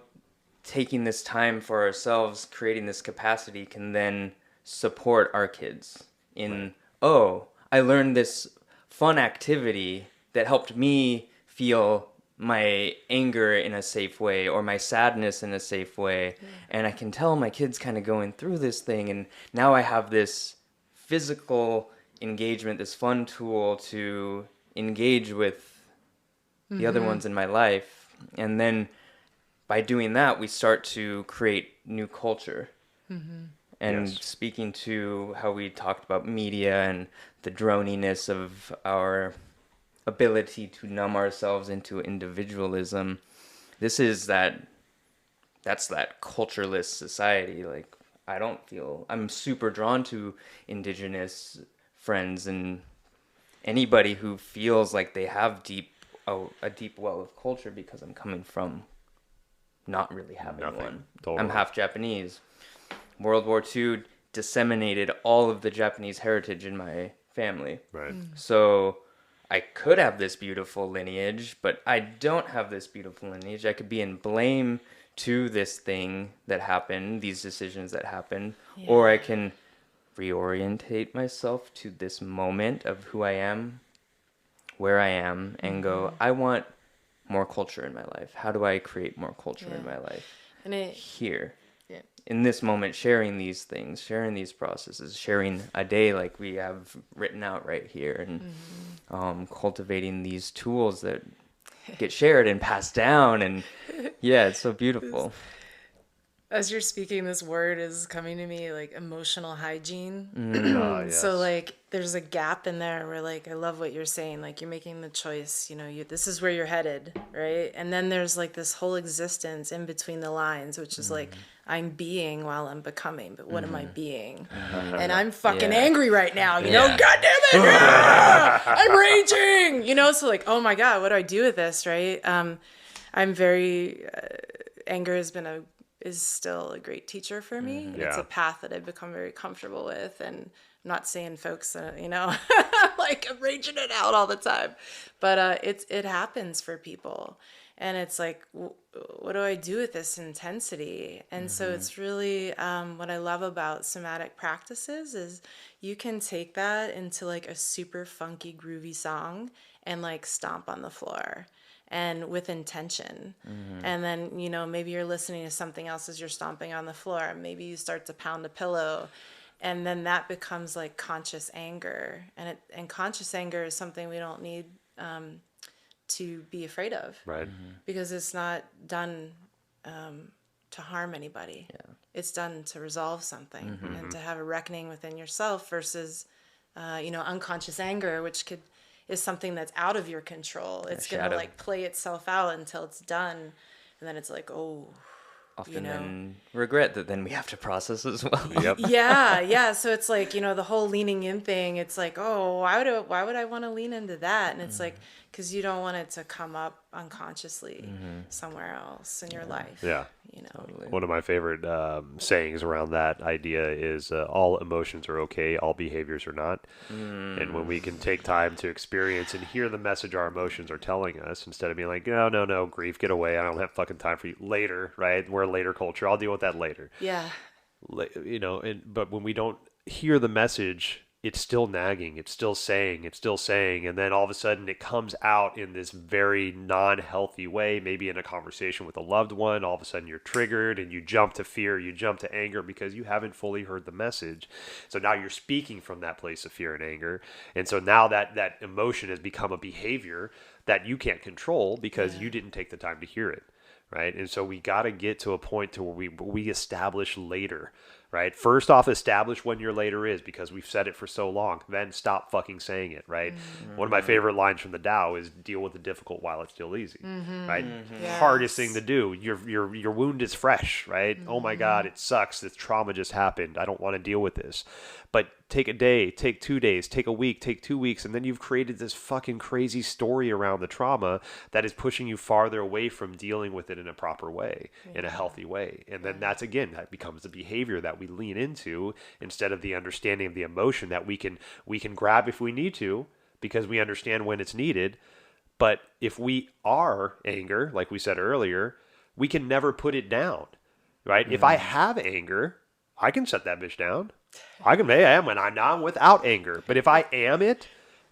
taking this time for ourselves, creating this capacity, can then support our kids in, oh, I learned this fun activity that helped me feel my anger in a safe way or my sadness in a safe way. And I can tell my kids kind of going through this thing, and now I have this physical engagement, this fun tool to engage with the other ones in my life. And then by doing that, we start to create new culture. And speaking to how we talked about media and the droniness of our ability to numb ourselves into individualism, that's that cultureless society. Like, I'm super drawn to indigenous friends and anybody who feels like they have a deep well of culture, because I'm coming from not really having one.
Totally.
I'm half Japanese. World War II disseminated all of the Japanese heritage in my family.
Right.
So I could have this beautiful lineage, but I don't have this beautiful lineage. I could be in blame to this thing that happened, these decisions that happened, or I can reorientate myself to this moment of who I am, where I am, and go, I want more culture in my life. How do I create more culture in my life?
And
Here. In this moment, sharing these things, sharing these processes, sharing a day like we have written out right here, and cultivating these tools that get shared and passed down. And yeah, it's so beautiful.
as you're speaking, this word is coming to me, like emotional hygiene.
Yes.
So like there's a gap in there where, like, I love what you're saying, like you're making the choice, you know, this is where you're headed, right? And then there's like this whole existence in between the lines, which is like, I'm being while I'm becoming, but what am I being? And I'm fucking angry right now, you know? God damn it! I'm raging, you know? So like, oh my God, what do I do with this, right? I'm very, anger is still a great teacher for me. And it's a path that I've become very comfortable with. And I'm not saying folks, you know, like I'm raging it out all the time, but it happens for people. And it's like, what do I do with this intensity? And so it's really, what I love about somatic practices is you can take that into like a super funky, groovy song and like stomp on the floor. And with intention. And then, you know, maybe you're listening to something else as you're stomping on the floor. Maybe you start to pound a pillow, and then that becomes like conscious anger. And conscious anger is something we don't need to be afraid of.
Right.
Because it's not done to harm anybody.
Yeah.
It's done to resolve something and to have a reckoning within yourself versus, unconscious anger, which is something that's out of your control. It's going to like play itself out until it's done. And then it's like, oh,
Often then regret that then we have to process as well.
Yep.
Yeah. So it's like, the whole leaning in thing. It's like, oh, why would I want to lean into that? And it's like, because you don't want it to come up unconsciously somewhere else in your life.
Yeah.
Totally.
One of my favorite sayings around that idea is all emotions are okay, all behaviors are not. And when we can take time to experience and hear the message our emotions are telling us, instead of being like, no, grief, get away, I don't have fucking time for you later, right? We're a later culture, I'll deal with that later.
Yeah.
But when we don't hear the message, it's still nagging, it's still saying, and then all of a sudden it comes out in this very non-healthy way, maybe in a conversation with a loved one. All of a sudden you're triggered and you jump to fear, you jump to anger because you haven't fully heard the message. So now you're speaking from that place of fear and anger. And so now that emotion has become a behavior that you can't control because you didn't take the time to hear it, right? And so we got to get to a point to where we establish later. Right? First off, establish when your later is because we've said it for so long. Then stop fucking saying it, right? One of my favorite lines from the Tao is deal with the difficult while it's still easy, right?
Yes.
Hardest thing to do. Your wound is fresh, right? Oh my God, it sucks. This trauma just happened. I don't want to deal with this. But take a day, take 2 days, take a week, take 2 weeks, and then you've created this fucking crazy story around the trauma that is pushing you farther away from dealing with it in a proper way, in a healthy way. And then that becomes the behavior that we lean into instead of the understanding of the emotion that we can grab if we need to because we understand when it's needed. But if we are anger, like we said earlier, we can never put it down, right? If I have anger, I can shut that bitch down. I am when I'm not without anger. But if I am it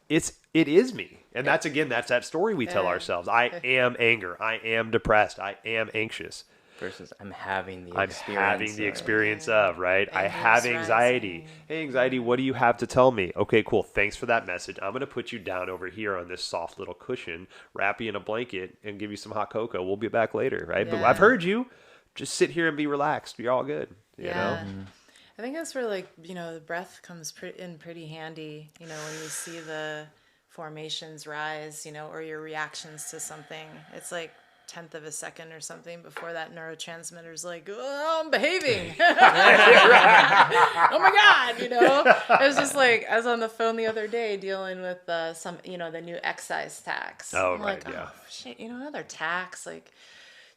is me. And that's that story we tell ourselves. I am anger. I am depressed. I am anxious.
Versus I'm having the
experience of, right? I have anxiety. Hey, anxiety, what do you have to tell me? Okay, cool. Thanks for that message. I'm going to put you down over here on this soft little cushion, wrap you in a blanket, and give you some hot cocoa. We'll be back later, right? But I've heard you. Just sit here and be relaxed. You're all good. You know?
I think that's where, the breath comes in pretty handy, when you see the formations rise, or your reactions to something. It's like 10th of a second or something before that neurotransmitter's like, oh, I'm behaving. Oh my God, It was just like, I was on the phone the other day dealing with the new excise tax.
Oh,
I'm
right,
like, oh, shit, another tax, like,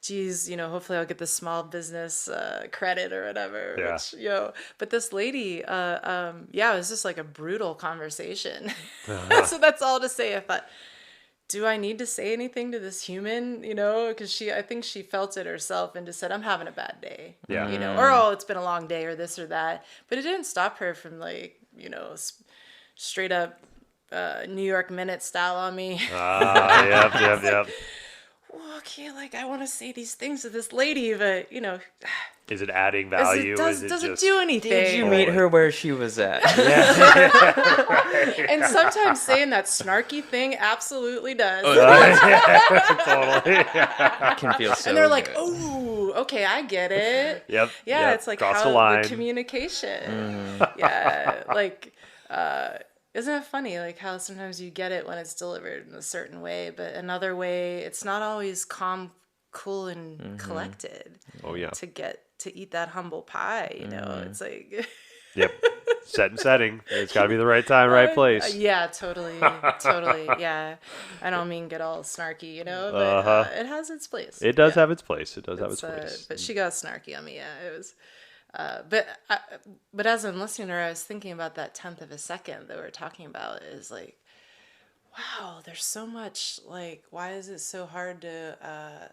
geez, hopefully I'll get the small business credit or whatever.
Yeah.
Which, but this lady, it was just like a brutal conversation. So that's all to say. I thought, do I need to say anything to this human? Because I think she felt it herself and just said, I'm having a bad day.
Yeah.
Or, oh, it's been a long day or this or that. But it didn't stop her from straight up New York Minute style on me.
Yep.
Well, okay, I want to say these things to this lady, but,
Is it adding value?
Does it do anything?
Did you meet her where she was at?
And sometimes saying that snarky thing absolutely does.
Totally.
It can feel so
And they're like,
good.
oh, okay, I get it.
Yep.
Yeah, it's like
cross
how
the line.
the communication. Yeah, isn't it funny, how sometimes you get it when it's delivered in a certain way, but another way, it's not always calm, cool, and collected.
Oh, yeah.
To eat that humble pie, it's like...
Yep. Setting. It's got to be the right time, right place.
Yeah, totally. Yeah. I don't mean get all snarky, but it has its place.
It does have its place. It does have its place.
But she got snarky on me. Yeah, it was... But as I'm listening to her, I was thinking about that 10th of a second that we're talking about is like, wow, there's so much, why is it so hard to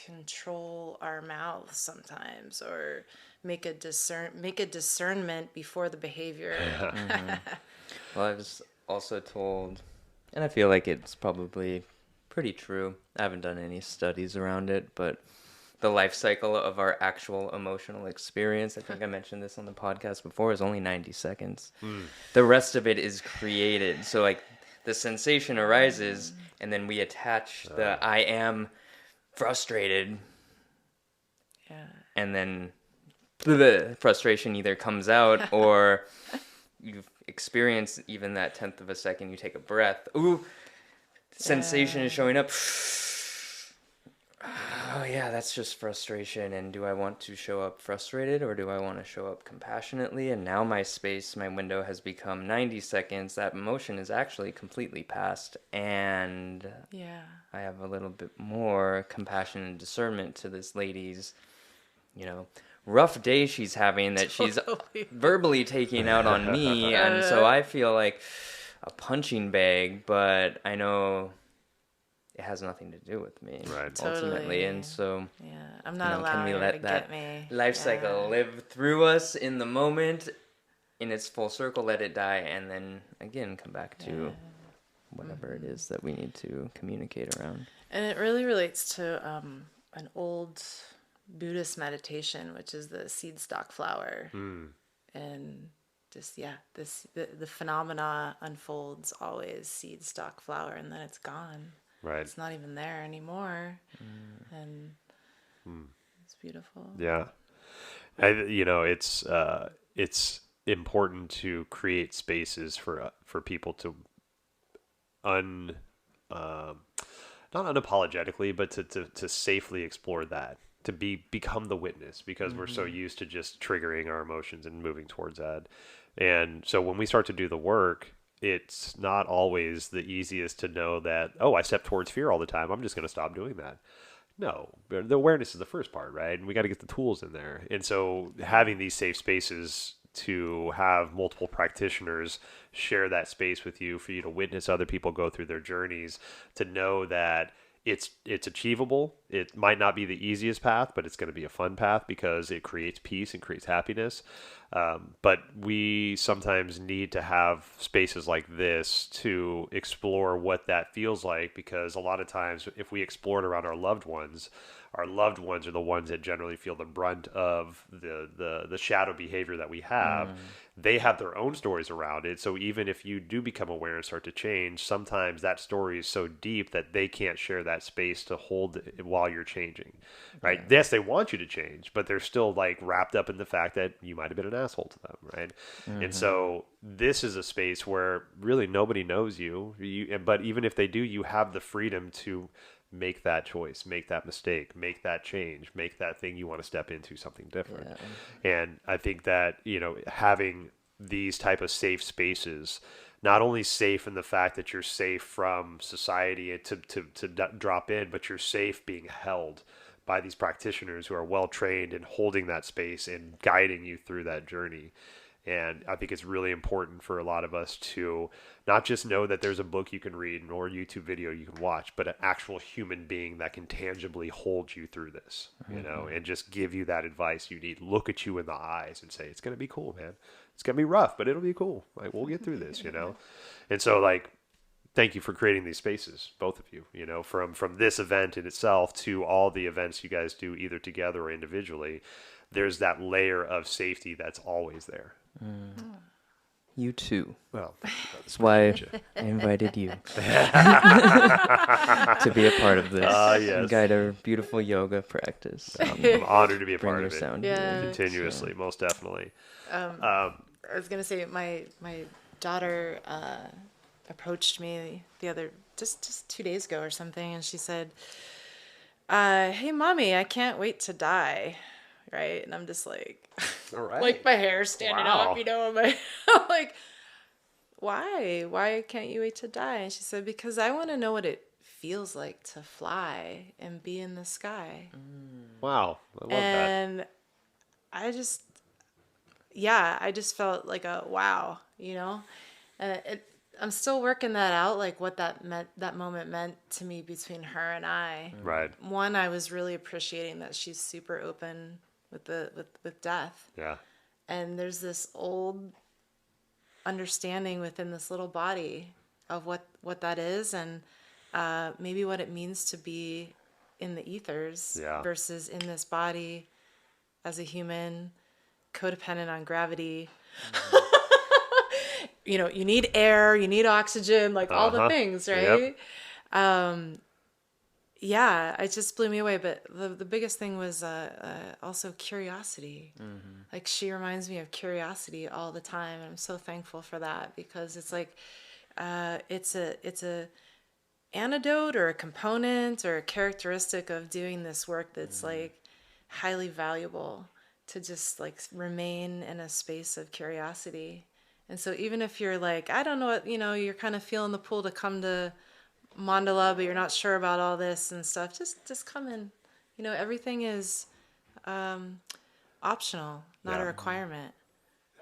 control our mouths sometimes or make a discernment before the behavior?
Well, I was also told, and I feel like it's probably pretty true. I haven't done any studies around it, but the life cycle of our actual emotional experience, I think I mentioned this on the podcast before, is only 90 seconds. The rest of it is created. So the sensation arises and then we attach the I am frustrated
Yeah.
And then the frustration either comes out or you've experienced even that 10th of a second, you take a breath. Ooh, sensation is showing up. Oh yeah, that's just frustration. And do I want to show up frustrated or do I want to show up compassionately? And now my window has become 90 seconds. That emotion is actually completely past. And
Yeah.
I have a little bit more compassion and discernment to this lady's, rough day she's having that she's verbally taking out on me. And so I feel like a punching bag, but I know it has nothing to do with me ultimately.
Totally.
And so
I'm not
can
allowing
we
her
let
to
that
get me.
life cycle live through us in the moment, in its full circle, let it die, and then again come back to whatever it is that we need to communicate around.
And it really relates to an old Buddhist meditation, which is the seed stalk flower. And just the phenomena unfolds always seed stalk flower, and then it's gone.
Right.
It's not even there anymore. And it's beautiful.
Yeah. It's important to create spaces for people to not unapologetically, but to safely explore that, to become the witness, because we're so used to just triggering our emotions and moving towards that. And so when we start to do the work, it's not always the easiest to know that, oh, I step towards fear all the time, I'm just going to stop doing that. No, the awareness is the first part, right? And we got to get the tools in there. And so having these safe spaces to have multiple practitioners share that space with you, for you to witness other people go through their journeys, to know that it's achievable. It might not be the easiest path, but it's going to be a fun path because it creates peace and creates happiness. But we sometimes need to have spaces like this to explore what that feels like, because a lot of times if we explore it around our loved ones are the ones that generally feel the brunt of the shadow behavior that we have. They have their own stories around it. So even if you do become aware and start to change, sometimes that story is so deep that they can't share that space to hold it while you're changing, right? Yeah. Yes, they want you to change, but they're still like wrapped up in the fact that you might have been an asshole to them, right? And so this is a space where really nobody knows you, but even if they do, you have the freedom to make that choice, make that mistake, make that change, make that thing you want to step into something different. Yeah. And I think that, having these type of safe spaces, not only safe in the fact that you're safe from society to drop in, but you're safe being held by these practitioners who are well trained in holding that space and guiding you through that journey. And I think it's really important for a lot of us to not just know that there's a book you can read or a YouTube video you can watch, but an actual human being that can tangibly hold you through this, and just give you that advice you need. Look at you in the eyes and say, it's going to be cool, man. It's going to be rough, but it'll be cool. Like, we'll get through this, And so, like, thank you for creating these spaces, both of you, from this event in itself to all the events you guys do either together or individually. There's that layer of safety that's always there.
You too.
Well,
that's why I invited you to be a part of this.
Yes.
Guide our beautiful yoga practice.
I'm honored to be a part of it.
Sound
continuously, most definitely.
I was gonna say my daughter approached me the other just 2 days ago or something, and she said, "Hey, mommy, I can't wait to die." Right? And I'm just like,
all right.
Like my hair standing up, I'm like, why? Why can't you wait to die? And she said, because I want to know what it feels like to fly and be in the sky.
Wow. I love that.
And I just felt like a wow, and I'm still working that out, like what that moment meant to me between her and I.
Right.
One, I was really appreciating that she's super open with death.
Yeah.
And there's this old understanding within this little body of what that is, and maybe what it means to be in the ethers versus in this body as a human, codependent on gravity. You need air, you need oxygen, like all the things, right?
Yep.
yeah, it just blew me away. But the biggest thing was also curiosity. Like she reminds me of curiosity all the time, and I'm so thankful for that because it's like it's a antidote or a component or a characteristic of doing this work that's like highly valuable to just like remain in a space of curiosity. And so even if you're like, I don't know what, you're kind of feeling the pull to come to Mandala, but you're not sure about all this and stuff, just come in. Everything is optional, not a requirement.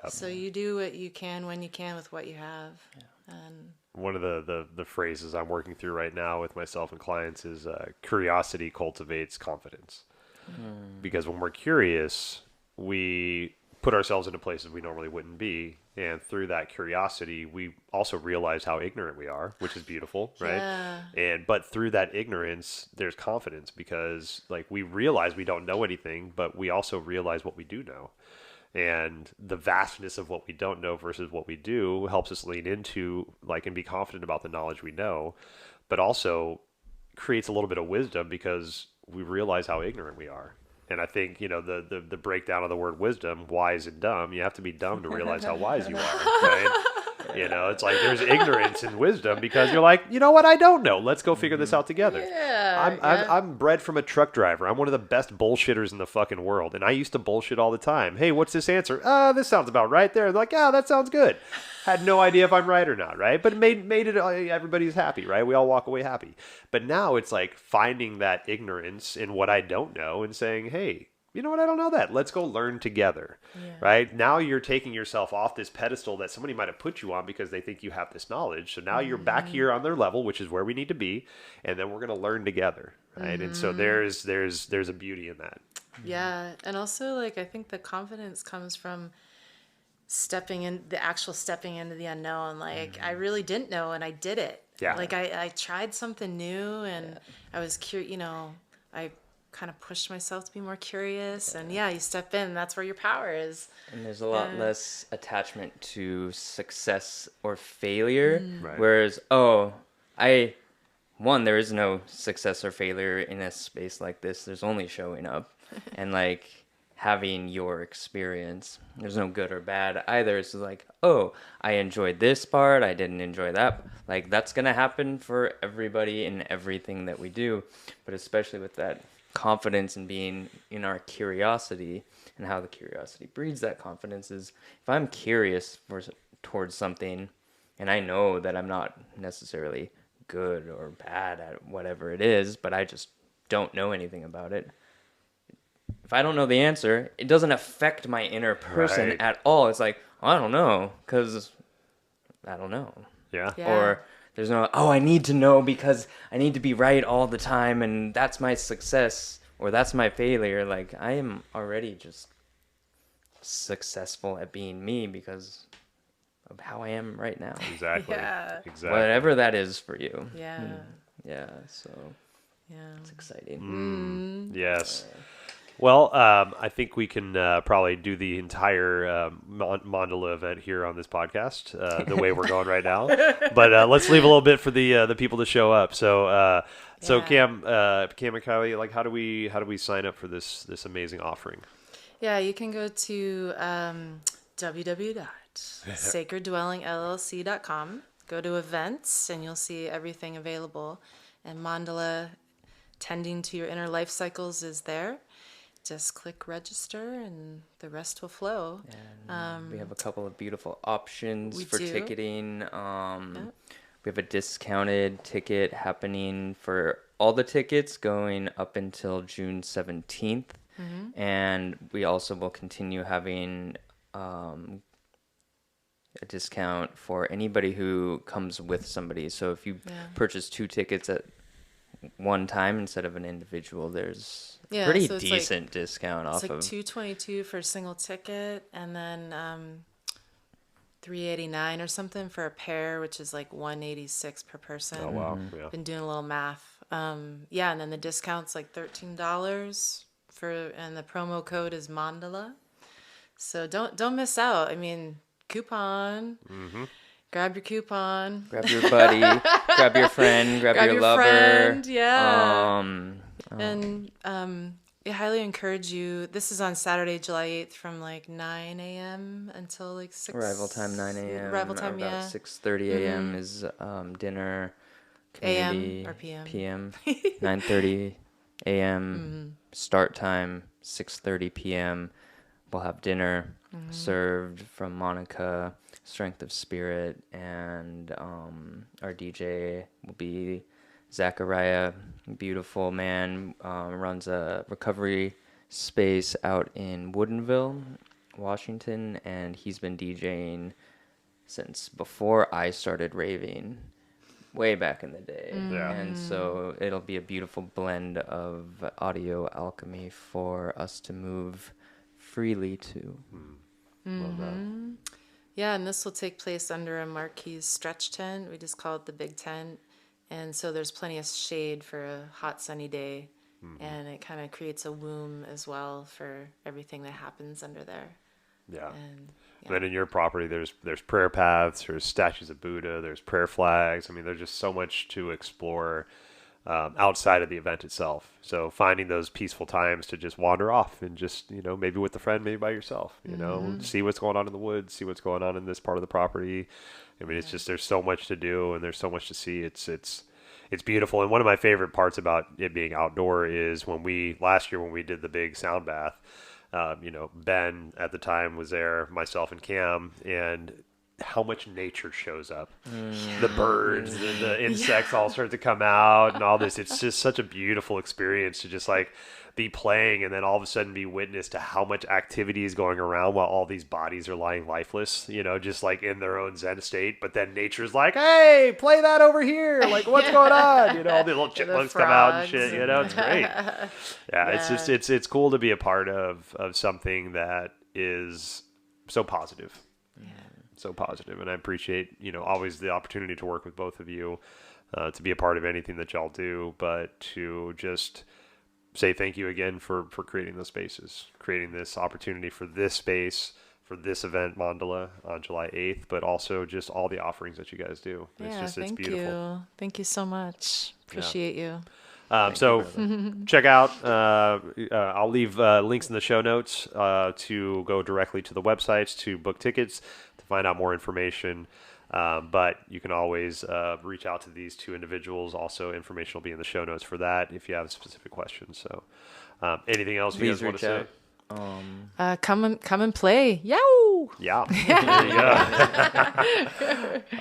So you do what you can when you can with what you have. And
one of the phrases I'm working through right now with myself and clients is curiosity cultivates confidence. Because when we're curious, we put ourselves into places we normally wouldn't be. And through that curiosity, we also realize how ignorant we are, which is beautiful, right?
yeah.
But through that ignorance, there's confidence because like we realize we don't know anything, but we also realize what we do know. And the vastness of what we don't know versus what we do helps us lean into like and be confident about the knowledge we know, but also creates a little bit of wisdom because we realize how ignorant we are. And I think, the breakdown of the word wisdom, wise and dumb, you have to be dumb to realize how wise you are, right? It's like there's ignorance and wisdom because you're like, you know what? I don't know. Let's go figure this out together.
Yeah,
I'm bred from a truck driver. I'm one of the best bullshitters in the fucking world. And I used to bullshit all the time. Hey, what's this answer? This sounds about right there. They're like, yeah, that sounds good. Had no idea if I'm right or not, right? But it made it, everybody's happy, right? We all walk away happy. But now it's like finding that ignorance in what I don't know and saying, hey, you know what? I don't know that. Let's go learn together, right? Now you're taking yourself off this pedestal that somebody might have put you on because they think you have this knowledge. So now you're back here on their level, which is where we need to be, and then we're going to learn together, right? And so there's a beauty in that.
Yeah, and also like I think the confidence comes from stepping into the unknown. Like I really didn't know, and I did it.
Yeah.
Like I tried something new, and I was curious. I kind of pushed myself to be more curious, and you step in. That's where your power is.
And there's a lot less attachment to success or failure.
Right.
Whereas, there is no success or failure in a space like this. There's only showing up and like having your experience. There's no good or bad either. It's like, I enjoyed this part. I didn't enjoy that. Like that's going to happen for everybody in everything that we do. But especially with that confidence and being in our curiosity and how the curiosity breeds that confidence is if I'm curious towards something and I know that I'm not necessarily good or bad at whatever it is, but I just don't know anything about it. If I don't know the answer, it doesn't affect my inner person at all. It's like, I don't know because I don't know.
Yeah.
Or there's no, I need to know because I need to be right all the time and that's my success or that's my failure. Like I am already just successful at being me because of how I am right now.
Exactly. Exactly.
Whatever that is for you.
Yeah.
So
Yeah.
it's exciting.
Yes. Well, I think we can probably do the entire Mandala event here on this podcast, the way we're going right now. But let's leave a little bit for the people to show up. So, Cam and Kylee, like, how do we sign up for this amazing offering?
Yeah, you can go to www.sacreddwellingllc.com. Go to events, and you'll see everything available. And Mandala, tending to your inner life cycles, is there. Just click register and the rest will flow.
And we have a couple of beautiful options for ticketing. We have a discounted ticket happening for all the tickets going up until June 17th. And we also will continue having a discount for anybody who comes with somebody. So if you purchase 2 tickets at one time instead of an individual, there's pretty
so
decent discount off of.
It's like $222 for a single ticket, and then $389 or something for a pair, which is like $186 per person.
Oh wow! Yeah.
Been doing a little math. And then the discount's like $13 and the promo code is Mandala. So don't miss out. I mean, coupon. Grab your coupon.
Grab your buddy. Grab your friend. Grab your lover.
Friend, yeah.
And
I highly encourage you. This is on Saturday, July 8th from like 9 a.m. until like 6.
Arrival time 9 a.m.
Arrival time,
about
yeah.
6:30 a.m. is dinner.
A.m. or p.m.
p.m. 9:30 a.m. Start time 6:30 p.m. We'll have dinner served from Monica, Strength of Spirit, and our DJ will be Zachariah, beautiful man, runs a recovery space out in Woodinville, Washington, and he's been DJing since before I started raving, way back in the day.
Yeah.
And so it'll be a beautiful blend of audio alchemy for us to move freely to.
Love that.
Yeah, and this will take place under a marquee stretch tent. We just call it the big tent. And so there's plenty of shade for a hot, sunny day. And it kind of creates a womb as well for everything that happens under there.
Yeah.
And
Then in your property, there's prayer paths, there's statues of Buddha, there's prayer flags. I mean, there's just so much to explore outside of the event itself. So finding those peaceful times to just wander off and just, maybe with a friend, maybe by yourself, see what's going on in the woods, see what's going on in this part of the property. I mean, it's just, there's so much to do and there's so much to see. It's beautiful. And one of my favorite parts about it being outdoor is last year when we did the big sound bath, Ben at the time was there, myself and Cam, and how much nature shows up. The birds, the insects all start to come out and all this. It's just such a beautiful experience to just like be playing and then all of a sudden be witness to how much activity is going around while all these bodies are lying lifeless, just like in their own zen state. But then nature's like, hey, play that over here. Like, what's going on? All the little chipmunks come out and shit, it's great. Yeah. It's cool to be a part of something that is so positive. So positive, and I appreciate always the opportunity to work with both of you, to be a part of anything that y'all do, but to just say thank you again for creating those spaces, creating this opportunity for this space, for this event Mandala on July 8th, but also just all the offerings that you guys do. It's beautiful.
Thank you so much. Appreciate you.
So check out, I'll leave links in the show notes to go directly to the websites to book tickets, to find out more information. But you can always reach out to these two individuals. Also, information will be in the show notes for that if you have specific questions. So anything else you guys want to say?
Come and play. Yow!
Yeah. There you go.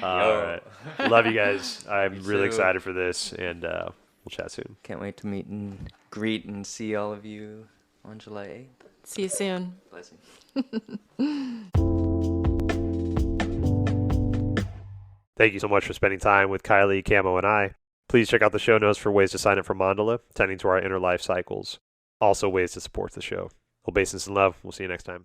All right. Love you guys. I'm really excited for this, and we'll chat soon.
Can't wait to meet and greet and see all of you on July 8th.
See you soon.
Blessings.
Thank you so much for spending time with Kylee, Camo, and I. Please check out the show notes for ways to sign up for Mandala, tending to our inner life cycles. Also, ways to support the show. Obeisance and love. We'll see you next time.